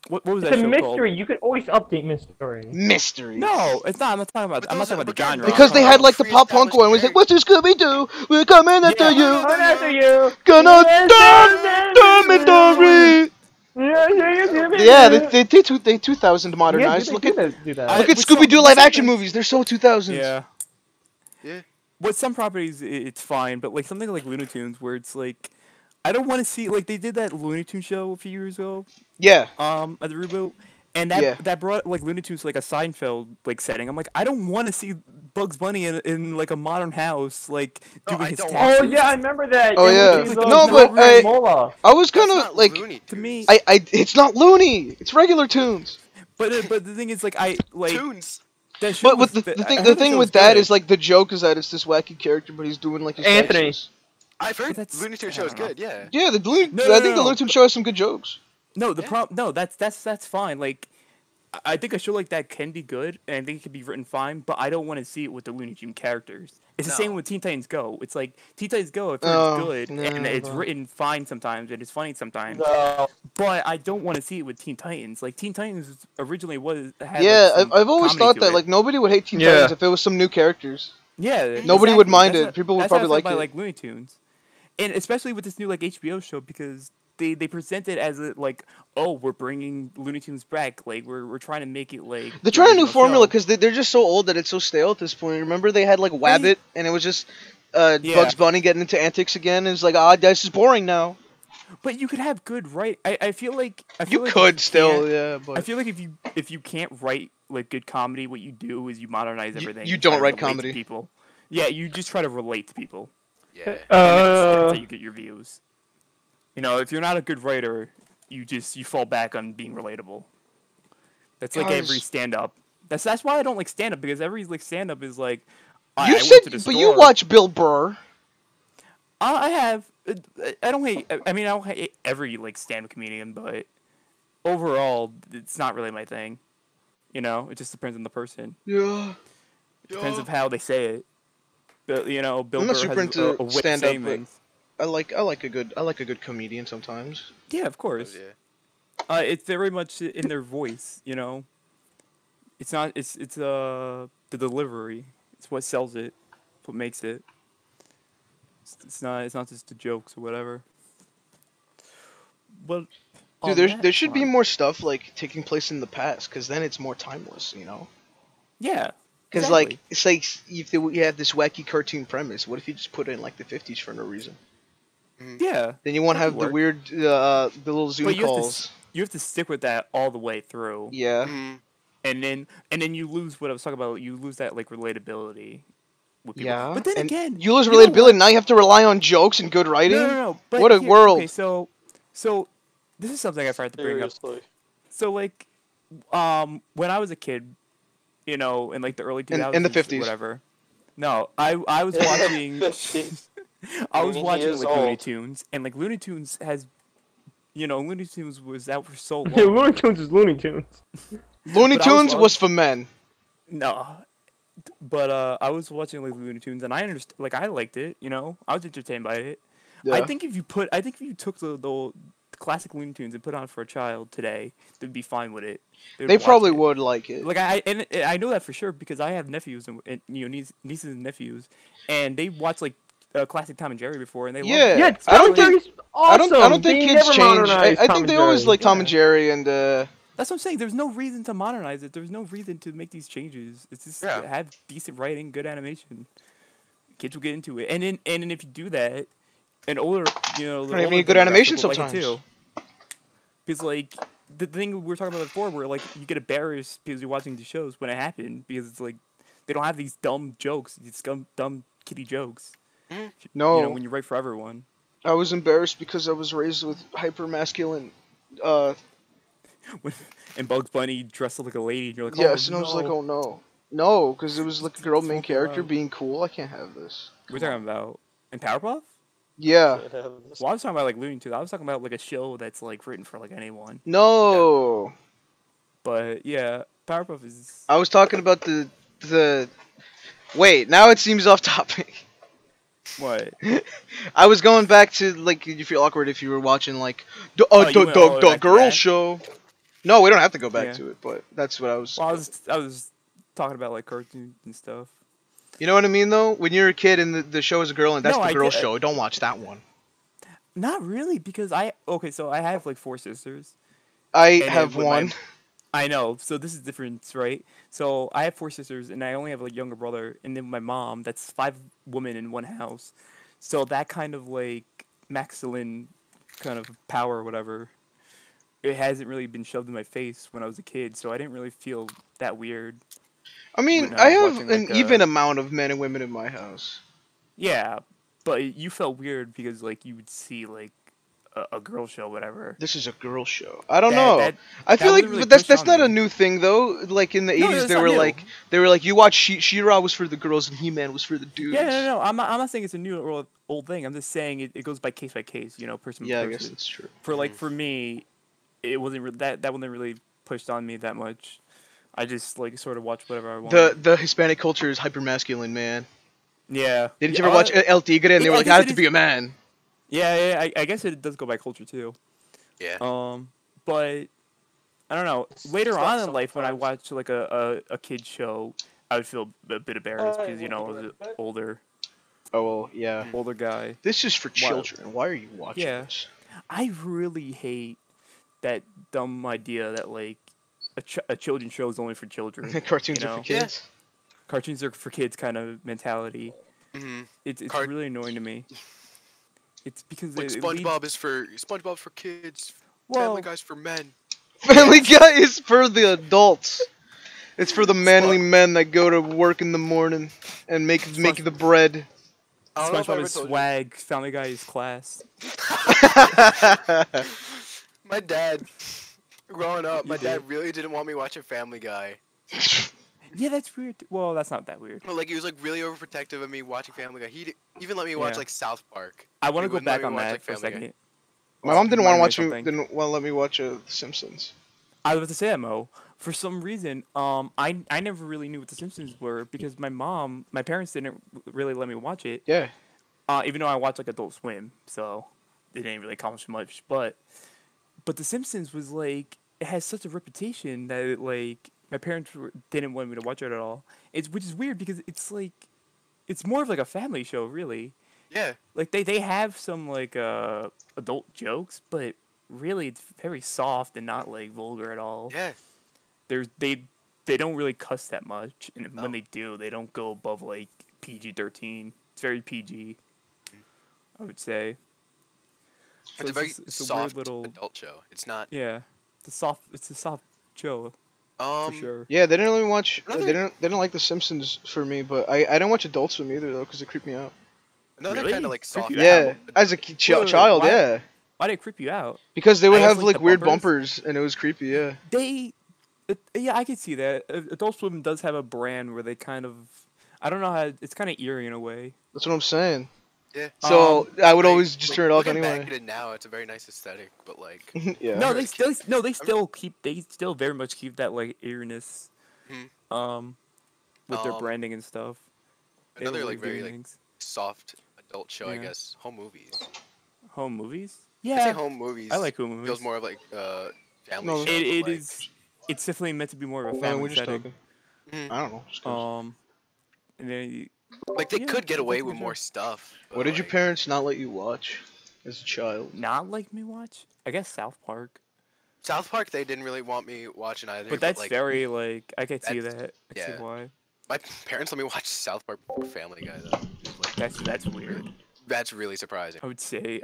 what was It's that a show mystery. called? You can always update mystery. Mystery. No, it's not. I'm not talking about. But I'm not those talking are- about the but they're genre. Because I'm they talking had about- like the pop punk one. It was like, "What's this Scooby Doo? We're coming after Yeah. you, Coming after you. gonna Yes, dormitory." Yeah, Yeah, they 2000 modernized. Yeah, Look do at that. Do that. I- look at with Scooby Doo some- live with action some- movies. They're so 2000s. Yeah. Yeah. With some properties, it's fine, but like something like Looney Tunes, where it's like, I don't want to see like they did that Looney Tunes show a few years ago, Yeah. at the reboot, and that Yeah. that brought like Looney Tunes to, like a Seinfeld like setting. I'm like, I don't want to see Bugs Bunny in like a modern house like No, doing I his don't. taxes. Oh yeah, I remember that. Oh, It yeah. was No, the but Wolverine I- Mola. I was kind That's of not like, Looney To me, Tunes. it's not Looney. It's regular tunes. but the thing is like I like Tunes. that show But with was- the I thing, heard the that thing show with was that good. is like the joke is that it's this wacky character, but he's doing like his Anthony. taxes. I've heard That's- Looney Tunes I show is don't know. good. Yeah. Yeah, the Looney. No, I no, think no, the no. Looney Tunes show has some good jokes. No, Yeah. no, that's fine. Like, I think a show like that can be good, and I think it can be written fine. But I don't want to see it with the Looney Tunes characters. It's the same No. with Teen Titans Go. It's like Teen Titans Go, if it's Oh, good, and no, it's no. written fine sometimes, and it's funny sometimes. No. But I don't want to see it with Teen Titans. Like Teen Titans originally had. Yeah, like, some I've always comedy thought to that it. like nobody would hate Teen Yeah. Titans if it was some new characters. Yeah, Nobody would exactly. mind That's it. People would that's how I probably feel like about, it. like Looney Tunes, and especially with this new like HBO show because they present it as a like, oh, we're bringing Looney Tunes back. Like we're trying to make it like They're the trying a new original formula show. because they're just so old that it's so stale at this point. Remember they had like Wabbit and it was just Bugs Bunny getting into antics again. And it's like, this is boring now. But you could have good write. I feel like You like could still, can't- yeah, I but feel like if you can't write like good comedy, what you do is you modernize everything. you and try don't to write relate to comedy. people. Yeah, you just try to relate to people. Yeah. And that's how you get your views. You know, if you're not a good writer, you fall back on being relatable. That's like every Guys. stand up. That's why I don't like stand up because every like stand up is like I you went said, to the but you store. watch Bill Burr. I have, I don't hate. I mean, I don't hate every like stand-up comedian, but overall, it's not really my thing. You know, it just depends on the person. Yeah. It depends Yeah. of how they say it. But you know, Bill I'm not Burr super has into a way of stand up, saying but things. I like a good comedian sometimes. Yeah, of Oh, course. yeah. It's very much in their voice. You know, it's not. It's the delivery. It's what sells it. What makes it. It's not. It's not just the jokes or whatever. But Dude, on that there should be front, more stuff like taking place in the past, because then it's more timeless, you know. yeah, Because exactly. like it's like if you have this wacky cartoon premise, what if you just put it in like the 50s for no reason? Yeah, Then you won't that could have the work. weird the little Zoom But calls. you have to stick with that all the way through, Yeah. Mm-hmm. and then you lose what I was talking about. You lose that like relatability with people. Yeah. But then And again, you lose you know relatability. what? Now you have to rely on jokes and good No, writing. no, no. But What a here, okay, world. so this is something I forgot to bring up. Seriously. So like, when I was a kid, you know, in like the early two In the thousands, 50s. whatever. No, I was watching. 50. I was He watching is like Looney old. Tunes, and like Looney Tunes has, you know, Looney Tunes was out for so long. Looney Tunes is Looney Tunes. Looney But I was Tunes was for men. No, but I was watching like Looney Tunes, and I understand. Like I liked it, you know, I was entertained by it. Yeah. I think if you took the classic Looney Tunes and put on for a child today, they'd be fine with it. They They would watch probably it. would like it. Like and I know that for sure because I have nephews and you know nieces and nephews, and they watch like classic Tom and Jerry before, and they love Yeah. it. Yeah, I Tom don't and think Jerry's awesome. I don't think They kids never change. modernized I Tom think and they always Jerry. like Tom and Yeah. Jerry and That's what I'm saying. There's no reason to modernize it. There's no reason to make these changes. It's just Yeah. have decent writing, good animation. Kids will get into it, and then if you do that, and older, you know, the Not even older good animation demographic will like it sometimes. too. Because like the thing we were talking about before, where like you get embarrassed because you're watching the shows when it happened because it's like they don't have these dumb jokes, these dumb kiddie jokes. You know, no. when you write for everyone. I was embarrassed because I was raised with hyper masculine. And Bugs Bunny dressed up like a lady, and you're like, Yes, oh and I was like, no. oh no, no, because it was like a girl It's main fucking character loud. being cool. I can't have this. We're Come on. talking about in Powerpuff. Yeah. Well, I was talking about like Looney Tunes. I was talking about like a show that's like written for like anyone. No. But yeah, Powerpuff is I was talking about the. Wait, now it seems off topic. what? I was going back to like you feel awkward if you were watching like the Oh, you went all the way back to girl that? show. No, we don't have to go back Yeah. to it, but that's what I was. Well, I was talking about like cartoons and stuff. You know what I mean though? When you're a kid and the show is a girl and that's No, the I girl get- show, don't watch that one. Not really, because so I have like 4 sisters. I And have then with my- one. I know, so this is different, right? So I have 4 sisters, and I only have a younger brother, and then my mom. That's 5 women in one house. So that kind of like masculine kind of power or whatever, it hasn't really been shoved in my face when I was a kid, so I didn't really feel that weird. I mean, when I I was have watching, an like, even amount of men and women in my house. Yeah, but you felt weird because like you would see like a girl show, whatever. This is a girl show. I don't That- know. that- I that feel like wasn't really but that's pushed on not a me. new thing though. Like in the No, 80s it's they not were new. like you watch She-Ra was for the girls and He-Man was for the dudes. Yeah, no. I'm not saying it's a new or old thing. I'm just saying it goes by case, you know, person Yeah, by I guess person. that's true. For like for me, it wasn't that wasn't really pushed on me that much. I just like sort of watched whatever I wanted. The Hispanic culture is hyper masculine, man. Yeah. Didn't you Yeah, ever watch El Tigre and they I were like, guess I it have to is- be a man? Yeah. I guess it does go by culture too. Yeah. But I don't know. Later not on in life, when I sometimes. watch like a kid show, I would feel a bit embarrassed because you know I was an Oh well, yeah. older guy. This is for Why- children. Why are you watching Yeah. this? I really hate that dumb idea that like a children's show is only for children. Cartoons you are know? for kids. Cartoons are for kids kind of mentality. Mm-hmm. It's Cart- really annoying to me. It's because Like it leads- SpongeBob for kids. well, Family Guy's for men. Family Guy is for the adults. It's for the manly men that go to work in the morning and make the bread. I don't know if I SpongeBob ever is told you. swag. Family Guy is class. My dad, growing up, You my did? dad really didn't want me watching Family Guy. Yeah, that's weird. Well, that's not that weird. But like he was like really overprotective of me watching Family Guy. Even let me watch Yeah. like South Park. I want He to go wouldn't let back me on watch, that like, for a Family Guy. second. My mom didn't want to Remind me watch of me. something. Didn't want to let me watch The Simpsons. I was about to say that, Mo. For some reason, I never really knew what The Simpsons were because my parents didn't really let me watch it. Yeah. Even though I watched like Adult Swim, so it didn't really accomplish much. But The Simpsons was like it has such a reputation that like my parents didn't want me to watch it at all. Which is weird because it's like it's more of like a family show, really. Yeah. Like they have some like adult jokes, but really it's very soft and not like vulgar at all. Yeah. They don't really cuss that much, and No. when they do, they don't go above like PG-13. It's very PG, I would say. So It's a very it's a weird soft little adult show. It's not. yeah. It's a soft show for sure. Yeah, they didn't let me watch. Another- They didn't like The Simpsons for me, but I didn't watch Adult Swim either though, because it creeped me out. Another Really? kind of like Creep soft. you Yeah, out? as a Wait, child, why? yeah, Why did it creep you out? because they would I guess, have like, like the weird bumpers? bumpers, and it was creepy. Yeah. Yeah, I could see that. Adult Swim does have a brand where they kind of, I don't know how it's kind of eerie in a way. That's what I'm saying. Yeah. So I would Like- always just like, turn it off looking anyway. back at it now, it's a very nice aesthetic, but like. Yeah. No, Really they still very much keep that like eeriness, with their Um, branding and stuff. They Another don't like really do very like things. soft adult show, I Yeah. guess. Home movies. Home movies. I say Yeah, home movies. I like home movies. Feels more of like family No, show. It but, like, is. It's definitely meant to be more of a Man, family we're just setting. talking. Mhm. I don't know. Just goes. And then Like they yeah, could get it's away a with good more show. stuff. but, What did your like, parents not let you watch as a child? not like me watch. I guess South Park, South Park, they didn't really want me watching either. but that's like, very like I could see that's- that. I see yeah. why. My parents let me watch South Park before Family Guy though. It was, like, That's weird. that's really surprising. I would say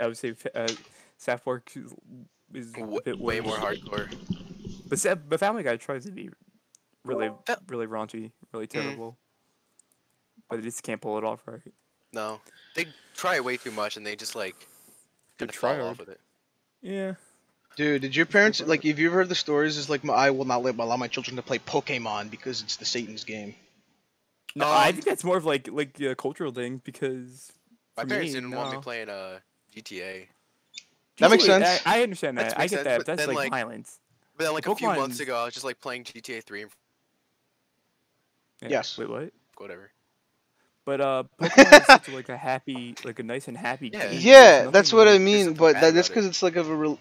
South Park is a bit Way more worse. hardcore. But Family Guy tries to be really Fa- really raunchy, really Mm-hmm. terrible. But they just can't pull it off right. No, they try way too much, and they just like They kind of fall try off hard. with it. Yeah. Dude, did your parents like? Have you ever heard the stories? Is like, I will not allow my children to play Pokemon because it's the Satan's game. No, I Um, think that's more of like a cultural thing because My for parents me, didn't want me no. playing GTA, That makes GTA, sense. I understand That that. I makes get sense, that. but That's then, like like, violence. but then like a few months Pokemon's- ago, I was just like playing GTA 3 and Yeah. Yes. Wait, what? whatever. But Pokemon is such like a nice and happy Yeah. game. Yeah, There's that's nothing, what I like- mean. something But bad that's about it. because it's like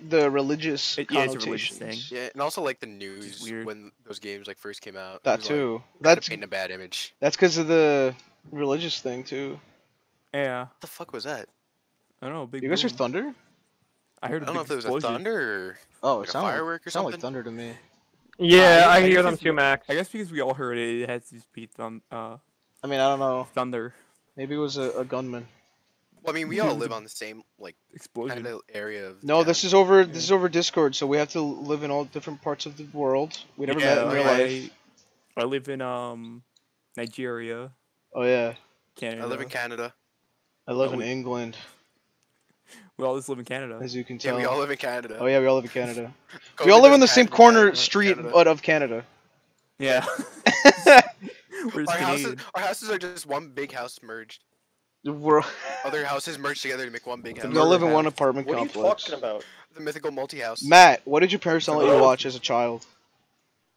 the religious Yeah, it's a religious connotations. thing. Yeah, and also like the news weird. when those games like first came out. That it was, too. Like, That's painting a bad image. because of the religious thing too. Yeah. What the fuck was that? I don't know. Big. You guys hear boom. thunder? I heard I a don't know big if it was a explosion. thunder or Oh, like it a sounded firework or sound like something. thunder to me. Yeah, I I guess hear them it's- too, Max. I guess because we all heard it, it has to be I mean, I don't know. thunder Maybe it was a gunman. Well, I mean, we all live on the same like explosion. kind of area of. No, town. this is over. This is over Discord, so we have to live in all different parts of the world. We never met in oh, real yeah. life. I live in Nigeria, Oh yeah, Canada. I live in Canada. I live Oh, in we- England, We all just live in Canada. as you can Yeah, tell. we all live in Canada. Oh yeah, we all live in Canada. COVID We all live in the doesn't same happen in corner Canada, street, Canada. but of Canada. Yeah. We're just Our houses, Canadian. our houses are just one big house merged. We're, Other houses merged together to make one big house. we all live in house. one apartment What are you complex. talking about? The mythical multi-house. Matt, what did your parents not let you Oh. watch as a child?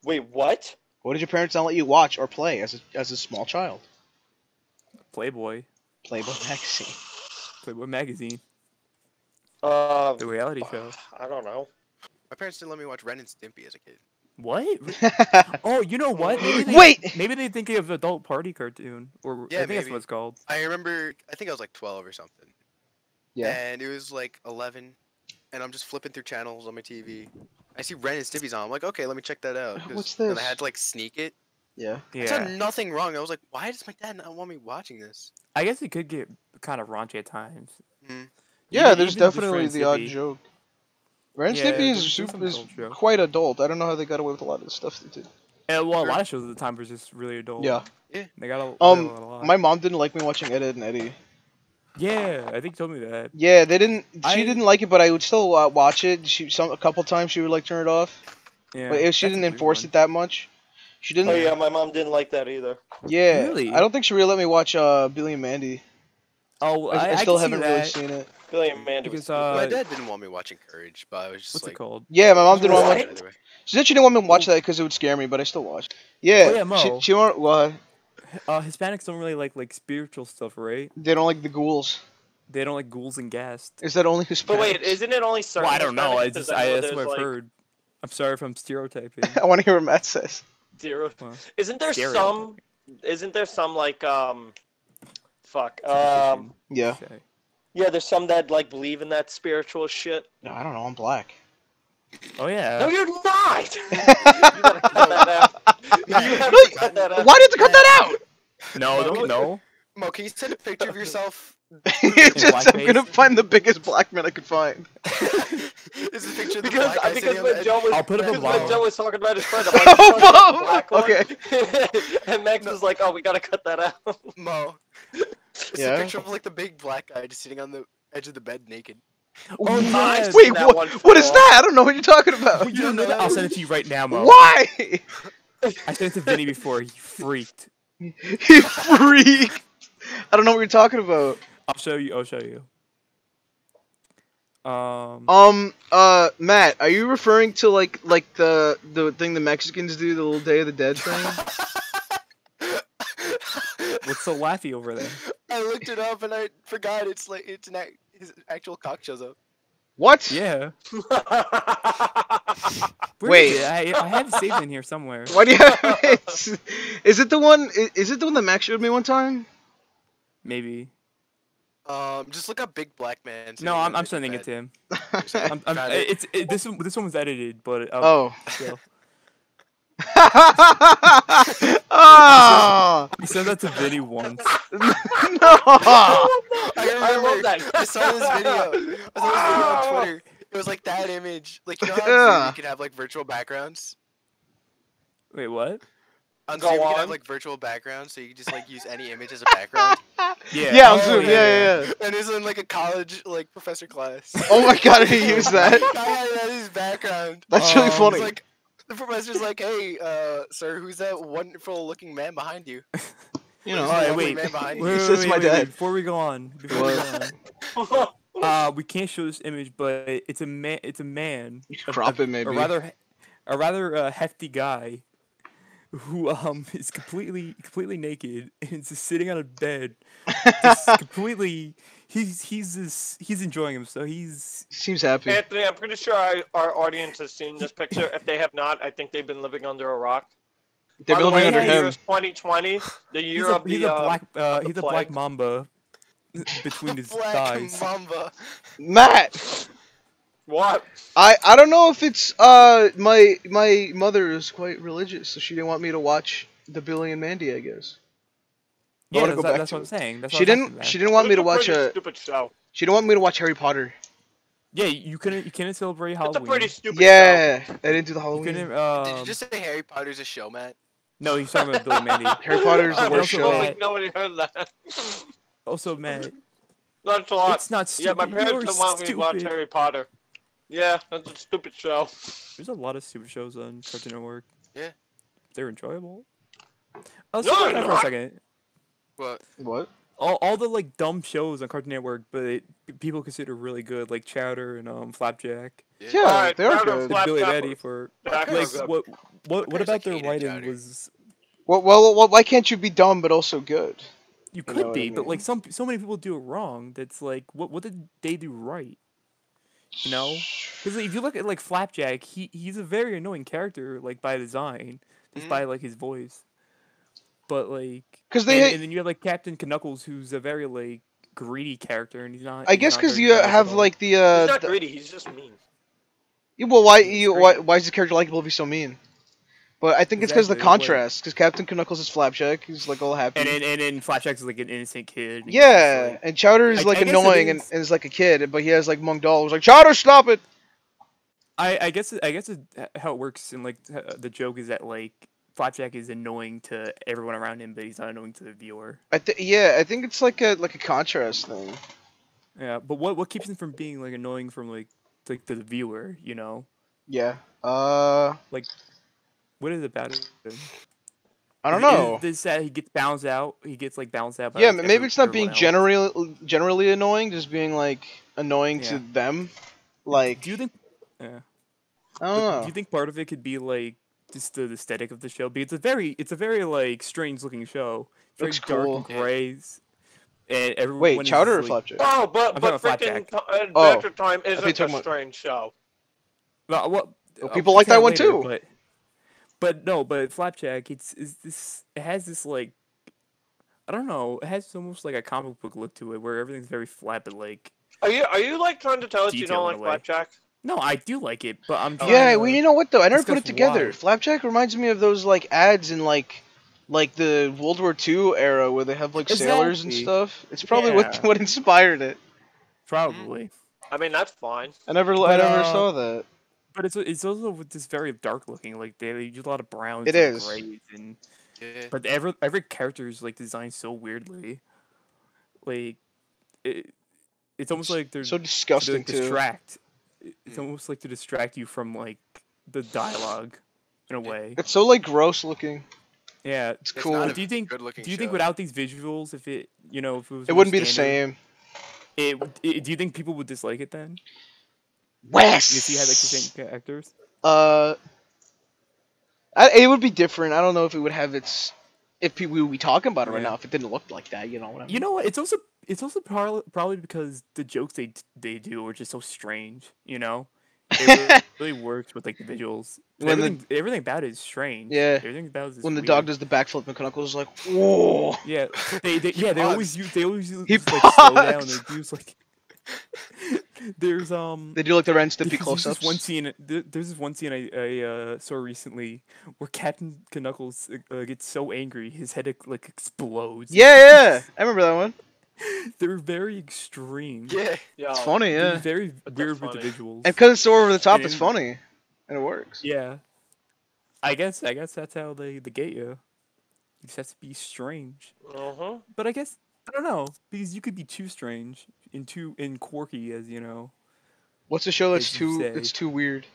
Wait, what? What did your parents not let you watch or play as a small child? Playboy. Playboy magazine. Playboy magazine. Uh, The reality show. I don't know. My parents didn't let me watch Ren and Stimpy as a kid. What? Oh, you know what? Wait! Maybe they think of adult party cartoon, or Yeah, I think that's maybe. what it's called. I remember, I think I was like 12 or something. Yeah. And it was like 11, and I'm just flipping through channels on my TV. I see Ren and Stimpy's on. I'm like, okay, let me check that out. 'cause- What's And this? I had to like sneak it. Yeah. I saw Yeah. nothing wrong. I was like, why does my dad not want me watching this? I guess it could get kind of raunchy at times. Yeah, Even- there's even just definitely Ren and the odd Stimpy. joke. Ren and Yeah, Stimpy there's is, some super, is adult joke. quite adult. I don't know how they got away with a lot of the stuff they did. And well, a lot of shows at the time were just really adult. Yeah. They got a lot. My mom didn't like me watching Ed, Ed and Eddie. Yeah, I think you told me that. Yeah, they didn't. She I- didn't like it, but I would still watch it. A couple times she would like turn it off, Yeah. but she that's a didn't weird enforce one. it that much. She didn't. Oh yeah, my mom didn't like that either. Yeah. Really? I don't think she really let me watch Billy and Mandy. Oh, I I still can see haven't really that seen it. Billy and Mandy was because My stupid. dad didn't want me watching Courage, but I was just what's it like, called? Yeah, my mom didn't want What? to watch. She said she didn't want me to watch that because it would scare me, but I still watched. Yeah. Oh yeah, Mo. She want what? Hispanics don't really like spiritual stuff, right? They don't like the ghouls. They don't like ghouls and ghast. Is that only Hispanics? But wait, isn't it only certain Well, I don't know. Hispanics? I 'Cause just I know that's there's what I've like heard. I'm sorry if I'm stereotyping. I want to hear what Matt says. zero. Well, Isn't there some? stereotyping. Isn't there some like fuck Superstition, Yeah. say. yeah, there's some that like believe in that spiritual shit. No, I don't know. I'm black. Oh yeah. No, you're not. You gotta cut that out. You have to cut that out. Why did you cut that out? No, don't no. Mo, can you send a picture of yourself? It's just, I'm blackface? gonna find the biggest black man I could find. Is a picture of the Because black guy because sitting on the when edge? Joe was I'll put up a because when blog. Joe was talking about his friend, Oh, the black one, okay. and Max was like, "Oh, we gotta cut that out." Mo. It's Yeah? a picture of like the big black guy just sitting on the edge of the bed naked. Oh, yes. Wait, that what? one What is before. that? I don't know what you're talking about. You don't know that? I'll send it to you right now, Mo. Why? I sent it to Vinny before. He freaked. He freaked. I don't know what you're talking about. I'll show you. I'll show you. Matt, are you referring to like the thing the Mexicans do, the little Day of the Dead thing? What's so laughy over there? I looked it up and I forgot it's like his actual cock shows up. What? Yeah. Where Wait. is it? I have it saved in here somewhere. Why do you have it? Is it the one? Is it the one that Max showed me one time? Maybe. Just look up big black man. No, I'm sending it to him. Found it. This one was edited, but Oh. still. Oh. He sent that to Vinny once. No. I love that. I saw this video. I saw this video on Twitter. It was like that image. Like, you know how on Zoom Yeah. you can have like virtual backgrounds? Wait, what? On Go Zoom you can on. have like virtual backgrounds, so you can just like use any image as a background. Yeah. Yeah, on Oh, Zoom. Yeah. And it was in like a college like professor class. Oh my god, he used that. Guy had that as his background. That's really Um, funny. It's like the professor's like, "Hey, sir, who's that wonderful-looking man behind you?" You know. Who's Alright, the lovely wait. man behind Wait, you? He says my dad. Before we go on, we can't show this image, but it's a man. It's a man. You can crop it, maybe. A rather hefty guy, who is completely naked and is just sitting on a bed, just completely. He's enjoying himself. Seems happy. Anthony, I'm pretty sure our audience has seen this picture. If they have not, I think they've been living under a rock. They've By been the way, living under the year him. is 2020, the year He's of the he's a black plague. mamba between his Black thighs. Mamba. Matt, What? I don't know if it's my mother is quite religious, so she didn't want me to watch the Billy and Mandy, I guess. I Yeah, wanna go back that's to what I'm it. saying. That's She what I'm talking didn't about. she didn't want me to It's watch pretty stupid show. she didn't want me to watch Harry Potter. Yeah, you couldn't celebrate It's a Halloween. pretty stupid show. Yeah, I didn't do the You Halloween. couldn't. Did you just say Harry Potter's a show, Matt? No, he's talking about Billy and Mandy. Harry Potter's the I worst also don't show. bad. think nobody heard that. Also, Matt, Not a lot. it's not Yeah, stupid. my parents You're don't want me to watch stupid. Harry Potter. Yeah, that's a stupid show. There's a lot of stupid shows on Cartoon Network. Yeah. They're enjoyable. Let's No, talk they're about that for a not. second. What? What? All the like dumb shows on Cartoon Network, but people consider really good, like Chowder and Flapjack. Yeah, Alright, they're Chowder good. Flap- Billy Flapjack Betty for That like was good. what parents, about like, their hated writing Chowder. was Well, why can't you be dumb but also good? you know could what be, I but like mean. so many people do it wrong. That's like what did they do right? You know, because if you look at like Flapjack, he's a very annoying character, like by design, just by like his voice. But like, 'Cause they and then you have like Captain Knuckles, who's a very like greedy character, and he's not. I he's guess not because very you nice at have all. like the He's not the- greedy, he's just mean. Yeah, well, That's great. why is the character likable if he's so mean? But I think it's because of the Exactly, like- contrast. Because Captain Knuckles is Flapjack, he's like all happy. And then Flapjack's like an innocent kid. and he's just, Yeah, like- and Chowder is I like guess it annoying and is- is like a kid, but he has like Mong Doll who's like, Chowder, stop it! I guess how it works, and like the joke is that like Flapjack is annoying to everyone around him, but he's not annoying to the viewer. I think it's like a contrast thing. Yeah, but what keeps him from being like annoying from like to the viewer? You know, Yeah. what is it about him? I don't Is know. this that he gets bounced out? He gets like bounced out by Yeah, like, maybe it's not everyone being else. generally annoying, just being like annoying to Yeah. them. Like, Do you think? Yeah. I don't But do know. you think part of it could be like just the aesthetic of the show? Because it's a very like strange looking show. It's very Looks dark and cool. gray, and Wait, everyone Chowder is or like. Flapjack? Oh, I'm but talking about freaking Flapjack. Adventure Time thought you were isn't a talking about- strange show. Well, Well, I'll people get like to that one later, too. but no, but Flapjack, it has this like I don't know, it has almost like a comic book look to it where everything's very flat but like Are you like trying to tell us you detailed don't in a like way. Flapjack? No, I do like it, but I'm trying Yeah, to well, you know what though? I never put discuss it together. why. Flapjack reminds me of those like ads in like the World War II era where they have like sailors and Exactly. stuff. It's probably what Yeah. what inspired it. Probably. I mean, that's fine. I never But saw that. but it's also with this very dark looking, like they use a lot of browns It and is. grays and Yeah. but every character is like designed so weirdly. Like it, it's almost like they're So to disgusting like too. distract. It's Mm. almost like to distract you from like the dialogue, in a way. It's so like gross looking. Yeah. It's It's cool. not But a do you think? good-looking Do you think show. without these visuals, if it was It more wouldn't be the standard, same. do you think people would dislike it then? Wes. If you had like the same actors. It would be different. I don't know if it would have its. If people would be talking about it right Yeah. now, if it didn't look like that, you know what I mean? You know what? It's also probably because the jokes they do are just so strange. You know, it really works with like the visuals. When the- Everything about it is strange. Yeah. Everything about it is When the weird. dog does the backflip, and Knuckles is like, whoa. Yeah, they He always use He like slow down. paused. They use like there's They do like the Ren Stimpy there's close-ups. this one scene. There's this one scene I saw recently where Captain Knuckles gets so angry his head like explodes. Yeah, I remember that one. They're very extreme. Yeah. Yeah. It's funny, They're yeah. very But they're weird with the funny. visuals. And because it's so over the top, And it's in- funny, and it works. Yeah, I guess that's how they get you. You just have to be strange. Uh-huh. But I guess I don't know because you could be too strange and quirky as you know. What's a show that's As you say. too weird?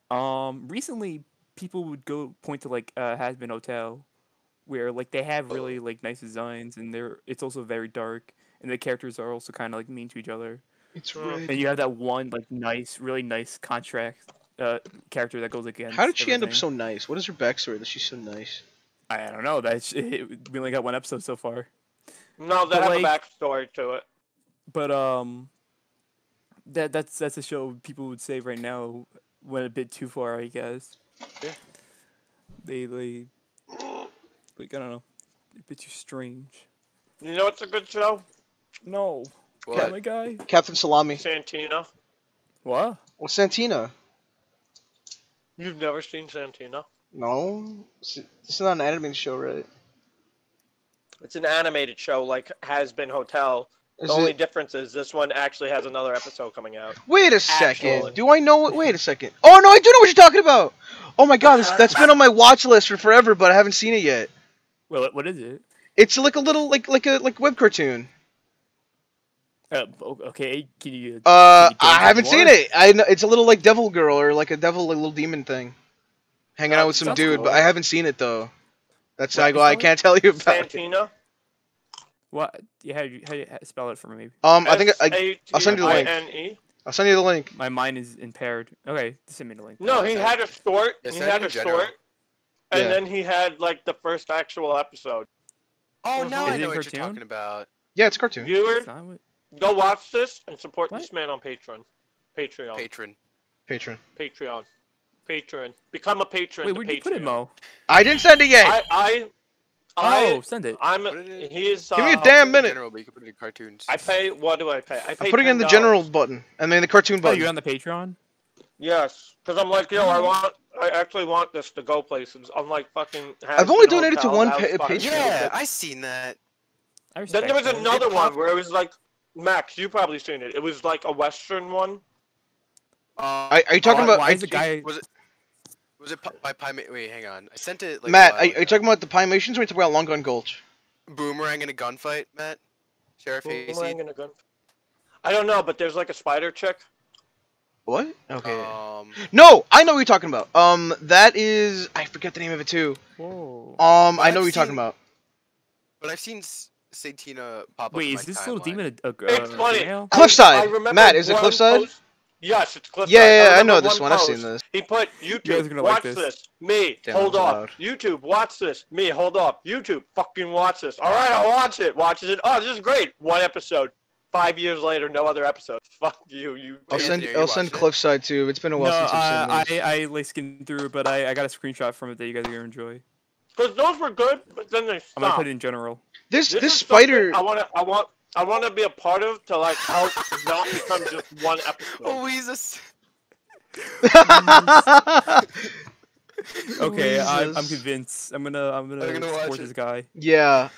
Recently people would go point to like Has Been Hotel, where like they have really like nice designs and it's also very dark and the characters are also kind of like mean to each other. It's Oh. And you have that one like really nice contract character that goes against. How did she end up everything. so nice? What is her backstory that she's so nice? I don't know. We only got one episode so far. No, they But, have a like- backstory to it. But that's a show people would say right now went a bit too far, I guess. Yeah. They like I don't know, a bit too strange. You know what's a good show? No, What? my guy. Captain Salami. Santina. What? What's Santina? You've never seen Santina? No, this is not an animated show, right? It's an animated show like Has Been Hotel. Is The only it? difference is this one actually has another episode coming out. Wait a second. Actually. Do I know it? Wait a second. Oh no, I do know what you're talking about. Oh my god, that's been on my watch list for forever, but I haven't seen it yet. Well, what is it? It's like a little like web cartoon. Okay, can you? I haven't seen it. I know it's a little like devil girl or like a devil like little demon thing, hanging out with some Sounds dude. cool. But I haven't seen it though. That's What, I go. I spell it? can't tell you about it. Santina? What? Yeah, how you spell it for me? I think I'll send you the link. S-A-T-I-N-E? I'll send you the link. My mind is impaired. Okay, send me the link. No, he had a short. Yeah, He send it had in a general. short. And Yeah. then he had like the first actual episode. Oh, now Is I it know what cartoon? you're talking about. Yeah, it's a cartoon. Viewer, It's not what- go watch this and support What? this man on Patreon. Patreon. Patron. Patron. Patreon. Patreon. Become a patron. Wait, to where'd you put it, Patreon. Mo? I didn't send it yet. Oh, send it. I'm. Put it in- He's. Give me a uh, damn In minute. general, but you can put it in cartoons. I pay. What do I pay? I pay. I'm putting in the $10. general button and then the cartoon Oh, button. you're on the Patreon. Yes, because I'm like, yo, I actually want this to go places. I'm like fucking. I've only donated to one page. Yeah, I seen that. I Then respect there was that. another It one popped- where it was like, Max, you probably seen it. It was like a Western one. Are you talking about Why is the guy? Was it by Pi? Wait, hang on. I sent it like. Matt? a Are while you ago. talking about the Pimations or are you talking about Long Gun Gulch? Boomerang in a gunfight, Matt? Sheriff Boomerang Hasty? and a gun. I don't know, but there's like a spider chick. What? Okay. Um, No, I know what you're talking about. That is I forget the name of it too. Whoa. But I know I've what you're talking seen- about. but I've seen Satina pop up Wait, in is my this little timeline. demon a It's funny. female? Cliffside. I remember Matt, is it one Cliffside? post- Yes, it's Cliffside. Yeah, I remember know this one. I've post. seen this. He put guys are YouTube, gonna like watch this. this. Me, Damn, hold that was up. loud. YouTube, watch this. Me, hold up. YouTube, fucking watch this. All right, I'll watch it. Watches it. Oh, this is great. One episode. 5 years later, no other episodes. Fuck you. I'll Wait, send Anthony, are you I'll send watching it? Cliffside too. It's been a No, while since I've seen this. I like skimmed through it, but I got a screenshot from it that you guys are gonna enjoy. Because those were good, but then they I'm gonna stopped. put it in general. This is spider. something I want to be a part of to like help not become just one episode. Oh, he's a. s- Okay, I'm Jesus. convinced. I'm gonna gonna watch support it. this guy. Yeah.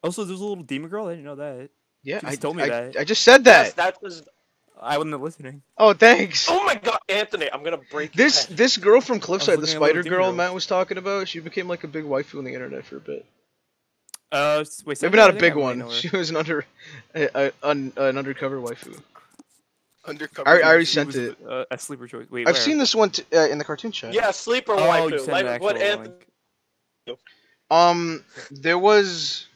Also, there's a little demon girl. I didn't know that. Yeah. You just told me that. I just said Yes, that. that was. I wasn't listening. Oh, thanks. Oh my God, Anthony! I'm gonna break your head. This girl from Cliffside, the looking at spider little demon girl girls. Matt was talking about, she became like a big waifu on the internet for a bit. Wait. Maybe not a I think big I might one. know her. She was an undercover waifu. Undercover. I already She sent was, it. a sleeper choice. Wait, I've where? seen this one in the cartoon chat. Yeah, sleeper Oh, you waifu. sent an Like what actual Anthony. link. There was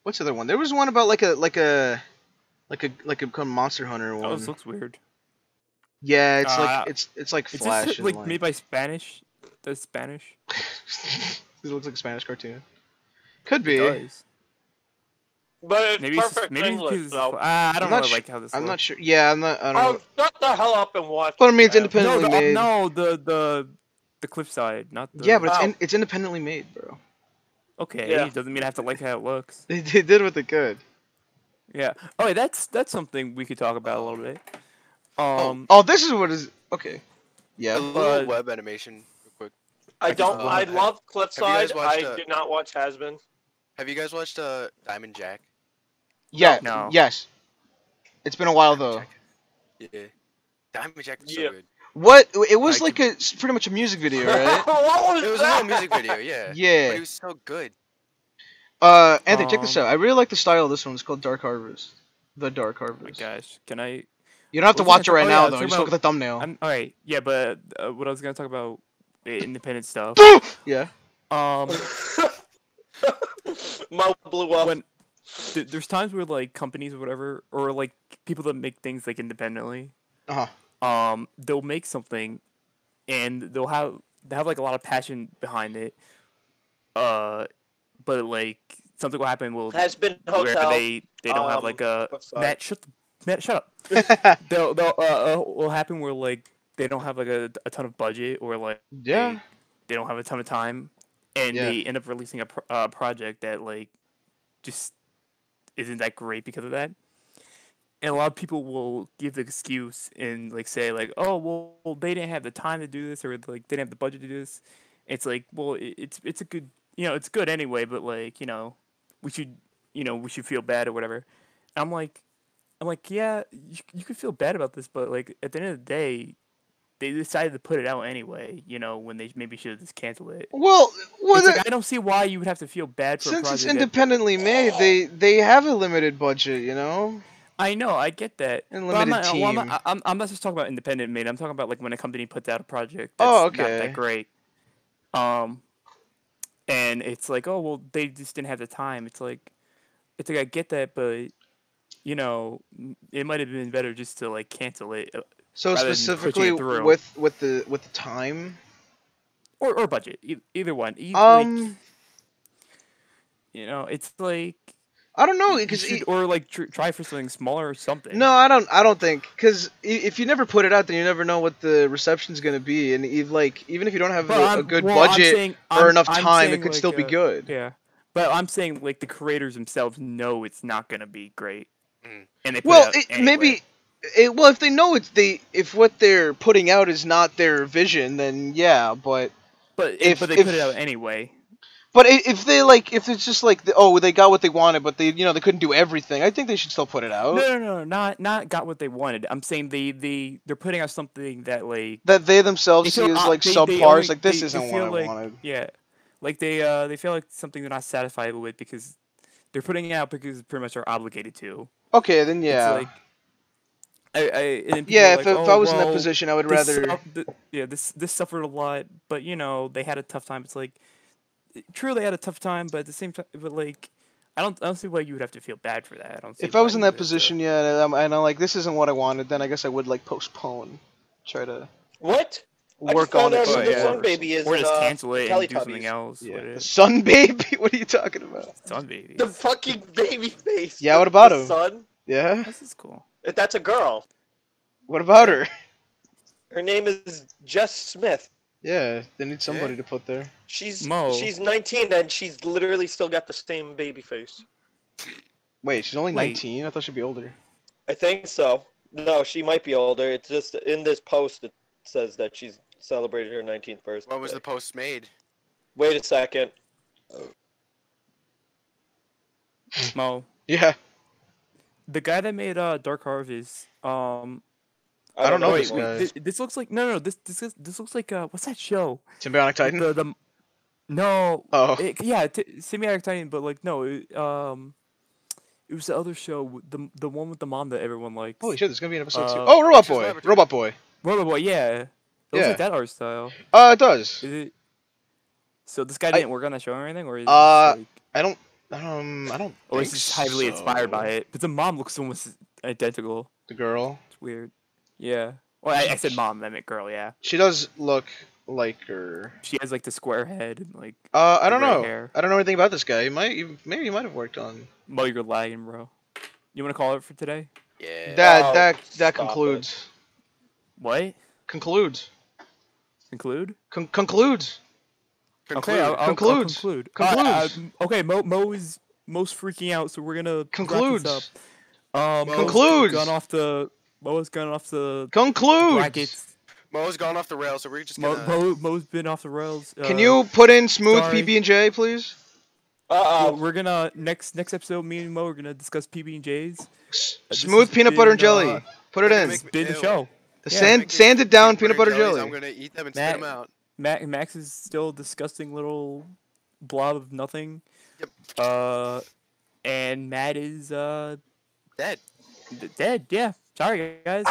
what's the other one? There was one about like a Monster Hunter Oh, one. this looks weird. Yeah, it's Uh, like it's like Is Flash. this and, like made by Spanish? That's Spanish. It looks like a Spanish cartoon. Could It be. does. But it's Maybe it's perfect maybe English, because so. I don't I'm not really su- like how this I'm looks. not sure. Yeah, I'm not. I don't Oh, know. shut the hell up and watch. But I mean, it's man. independently No, made. no, the cliffside, not the. Yeah, but Oh. it's independently made, bro. Okay, Yeah. it doesn't mean I have to like how it looks. They did what they could. Yeah. Oh, wait, that's something we could talk about a little bit. Oh, this is what is okay. A Yeah. little web animation, real quick. I don't. I Have- love guys Cliffside. watched, I did not watch Hasbin. Have you guys watched Diamond Jack? Yeah. No. Yes. It's been a while though. Yeah. Diamond Jack was Yeah. so good. What? It was I like pretty much a music video, right? What was It was a that? whole music video, yeah. Yeah. But it was so good. Anthony, check this out. I really like the style of this one. It's called Dark Harvest. The Dark Oh my Harvest. gosh, can I? You don't have to What was watch it I right talking- now oh, yeah, though. talking Just look at the thumbnail. I'm all right. Yeah, but what I was gonna talk about, independent stuff. Yeah. Um, Mo blew up. when there's times where like companies or whatever, or like people that make things like independently, Uh huh. they'll make something, and they have like a lot of passion behind it. But like something will happen will Hasbin where Hotel. they don't have like a Cliffside. Matt, shut up. They'll will happen where like they don't have like a ton of budget, or like Yeah. they don't have a ton of time, and Yeah. they end up releasing a project that like just isn't that great because of that. And a lot of people will give the excuse and like say like, oh well, they didn't have the time to do this, or like they didn't have the budget to do this. It's like, well, it's a good, it's good anyway, but like we should feel bad or whatever. I'm like, yeah, you could feel bad about this, but like at the end of the day, they decided to put it out anyway. When they maybe should have just canceled it. Well, It's like, I don't see why you would have to feel bad for a since project. it's that- independently made, they have a limited budget, you know. I know, I get that. And But I'm limited not, well, team. I'm not just talking about independent made. I'm talking about like when a company puts out a project Oh, that's not okay. that great. And it's like, oh well, they just didn't have the time. It's like I get that, but it might have been better just to like cancel it, So rather than specifically pushing it through. with the time. or budget, either one. It's like I don't know you because should, or like try for something smaller or something. no, I don't think because if you never put it out, then you never know what the reception's gonna be, and even if you don't have a good budget or enough time, it could still be good. Yeah, but I'm saying like the creators themselves know it's not gonna be great, and they put Well, it out anyway. maybe. If they know if what they're putting out is not their vision, then yeah. But but if- they if- put it out anyway. if it's just like they got what they wanted, but they couldn't do everything, I think they should still put it out. No, not got what they wanted. I'm saying they're putting out something that like That they themselves they see feel, as like they subpar. only- It's like this they isn't feel what I like, wanted. Yeah, like they feel like something they're not satisfied with because they're putting it out because pretty much are obligated to. Okay, then yeah. It's like, And then people Yeah, are if, like, if oh I was in that well, position, I would this rather. this suffered a lot, but you know they had a tough time. It's like true they had a tough time, but at the same time, but like I don't see why you would have to feel bad for that. I don't see If I why was in you that would have to. position, yeah, and I'm like, this isn't what I wanted, then I guess I would like postpone, try to What? I just work on found it out who Oh some the yeah, Sun more. Baby is or in just cancel the it and do something Teletubbies. else with Yeah, the it. sun baby. What are you talking about? Sun babies. The fucking baby face. Yeah, what about the him? Sun? Yeah. This is cool. That's a girl. What about Yeah. her? Her name is Jess Smith. Yeah, they need somebody Yeah. to put there. She's Mo. she's 19 and she's literally still got the same baby face. Wait, she's only Wait. 19. I thought she'd be older. I think so. No, she might be older. It's just in this post it says that she's celebrated her 19th birthday. When was the post made? Wait a second. Mo, Yeah, the guy that made Dark Harvest. I don't know Wait, this wait. guy. This looks like no. This looks like what's that show? Symbiotic With Titan. the no. Oh, Yeah, Symbiotic Titan, but like no. It was the other show, the one with the mom that everyone likes. holy shit! There's gonna be an episode 2. Uh, Oh, Robot Dexter's Boy. Laboratory. Robot Boy. Robot Boy, yeah. It looks Yeah. like that art style. It does. Is it? So this guy I- didn't work on that show or anything, or is Uh, this like, I don't. I don't. or is think this heavily inspired by so. it? But the mom looks almost identical. The girl. It's weird. Yeah. Well, I said mom, I meant girl. Yeah. She does look like her. She has like the square head and like. I don't red know. hair. I don't know anything about this guy. Maybe he might have worked on. Mo, you're lagging, bro. You want to call it for today? Yeah. That stop concludes. What? Concludes. Conclude? Concludes. Okay, I'll Concludes. conclude. Concludes. Okay, Mo is most freaking out, so we're gonna wrap Concludes. this up. Mo's Concludes. Gone off the. Mo's gone off the Concludes. brackets. Mo's gone off the rails, so we're just Mo, gonna. Mo's been off the rails. Can you put in smooth sorry. PB and J, please? We're gonna next episode. Me and Mo are gonna discuss PB and J's. S- This smooth has peanut butter and been, jelly. Put it in. Make- Been the Ew. show. The yeah, sanded down Peanut peanut butter jellies, jelly. I'm gonna eat them and Matt- spit them out. Max is still a disgusting little blob of nothing. Yep. And Matt is Dead. dead. Yeah. Sorry guys.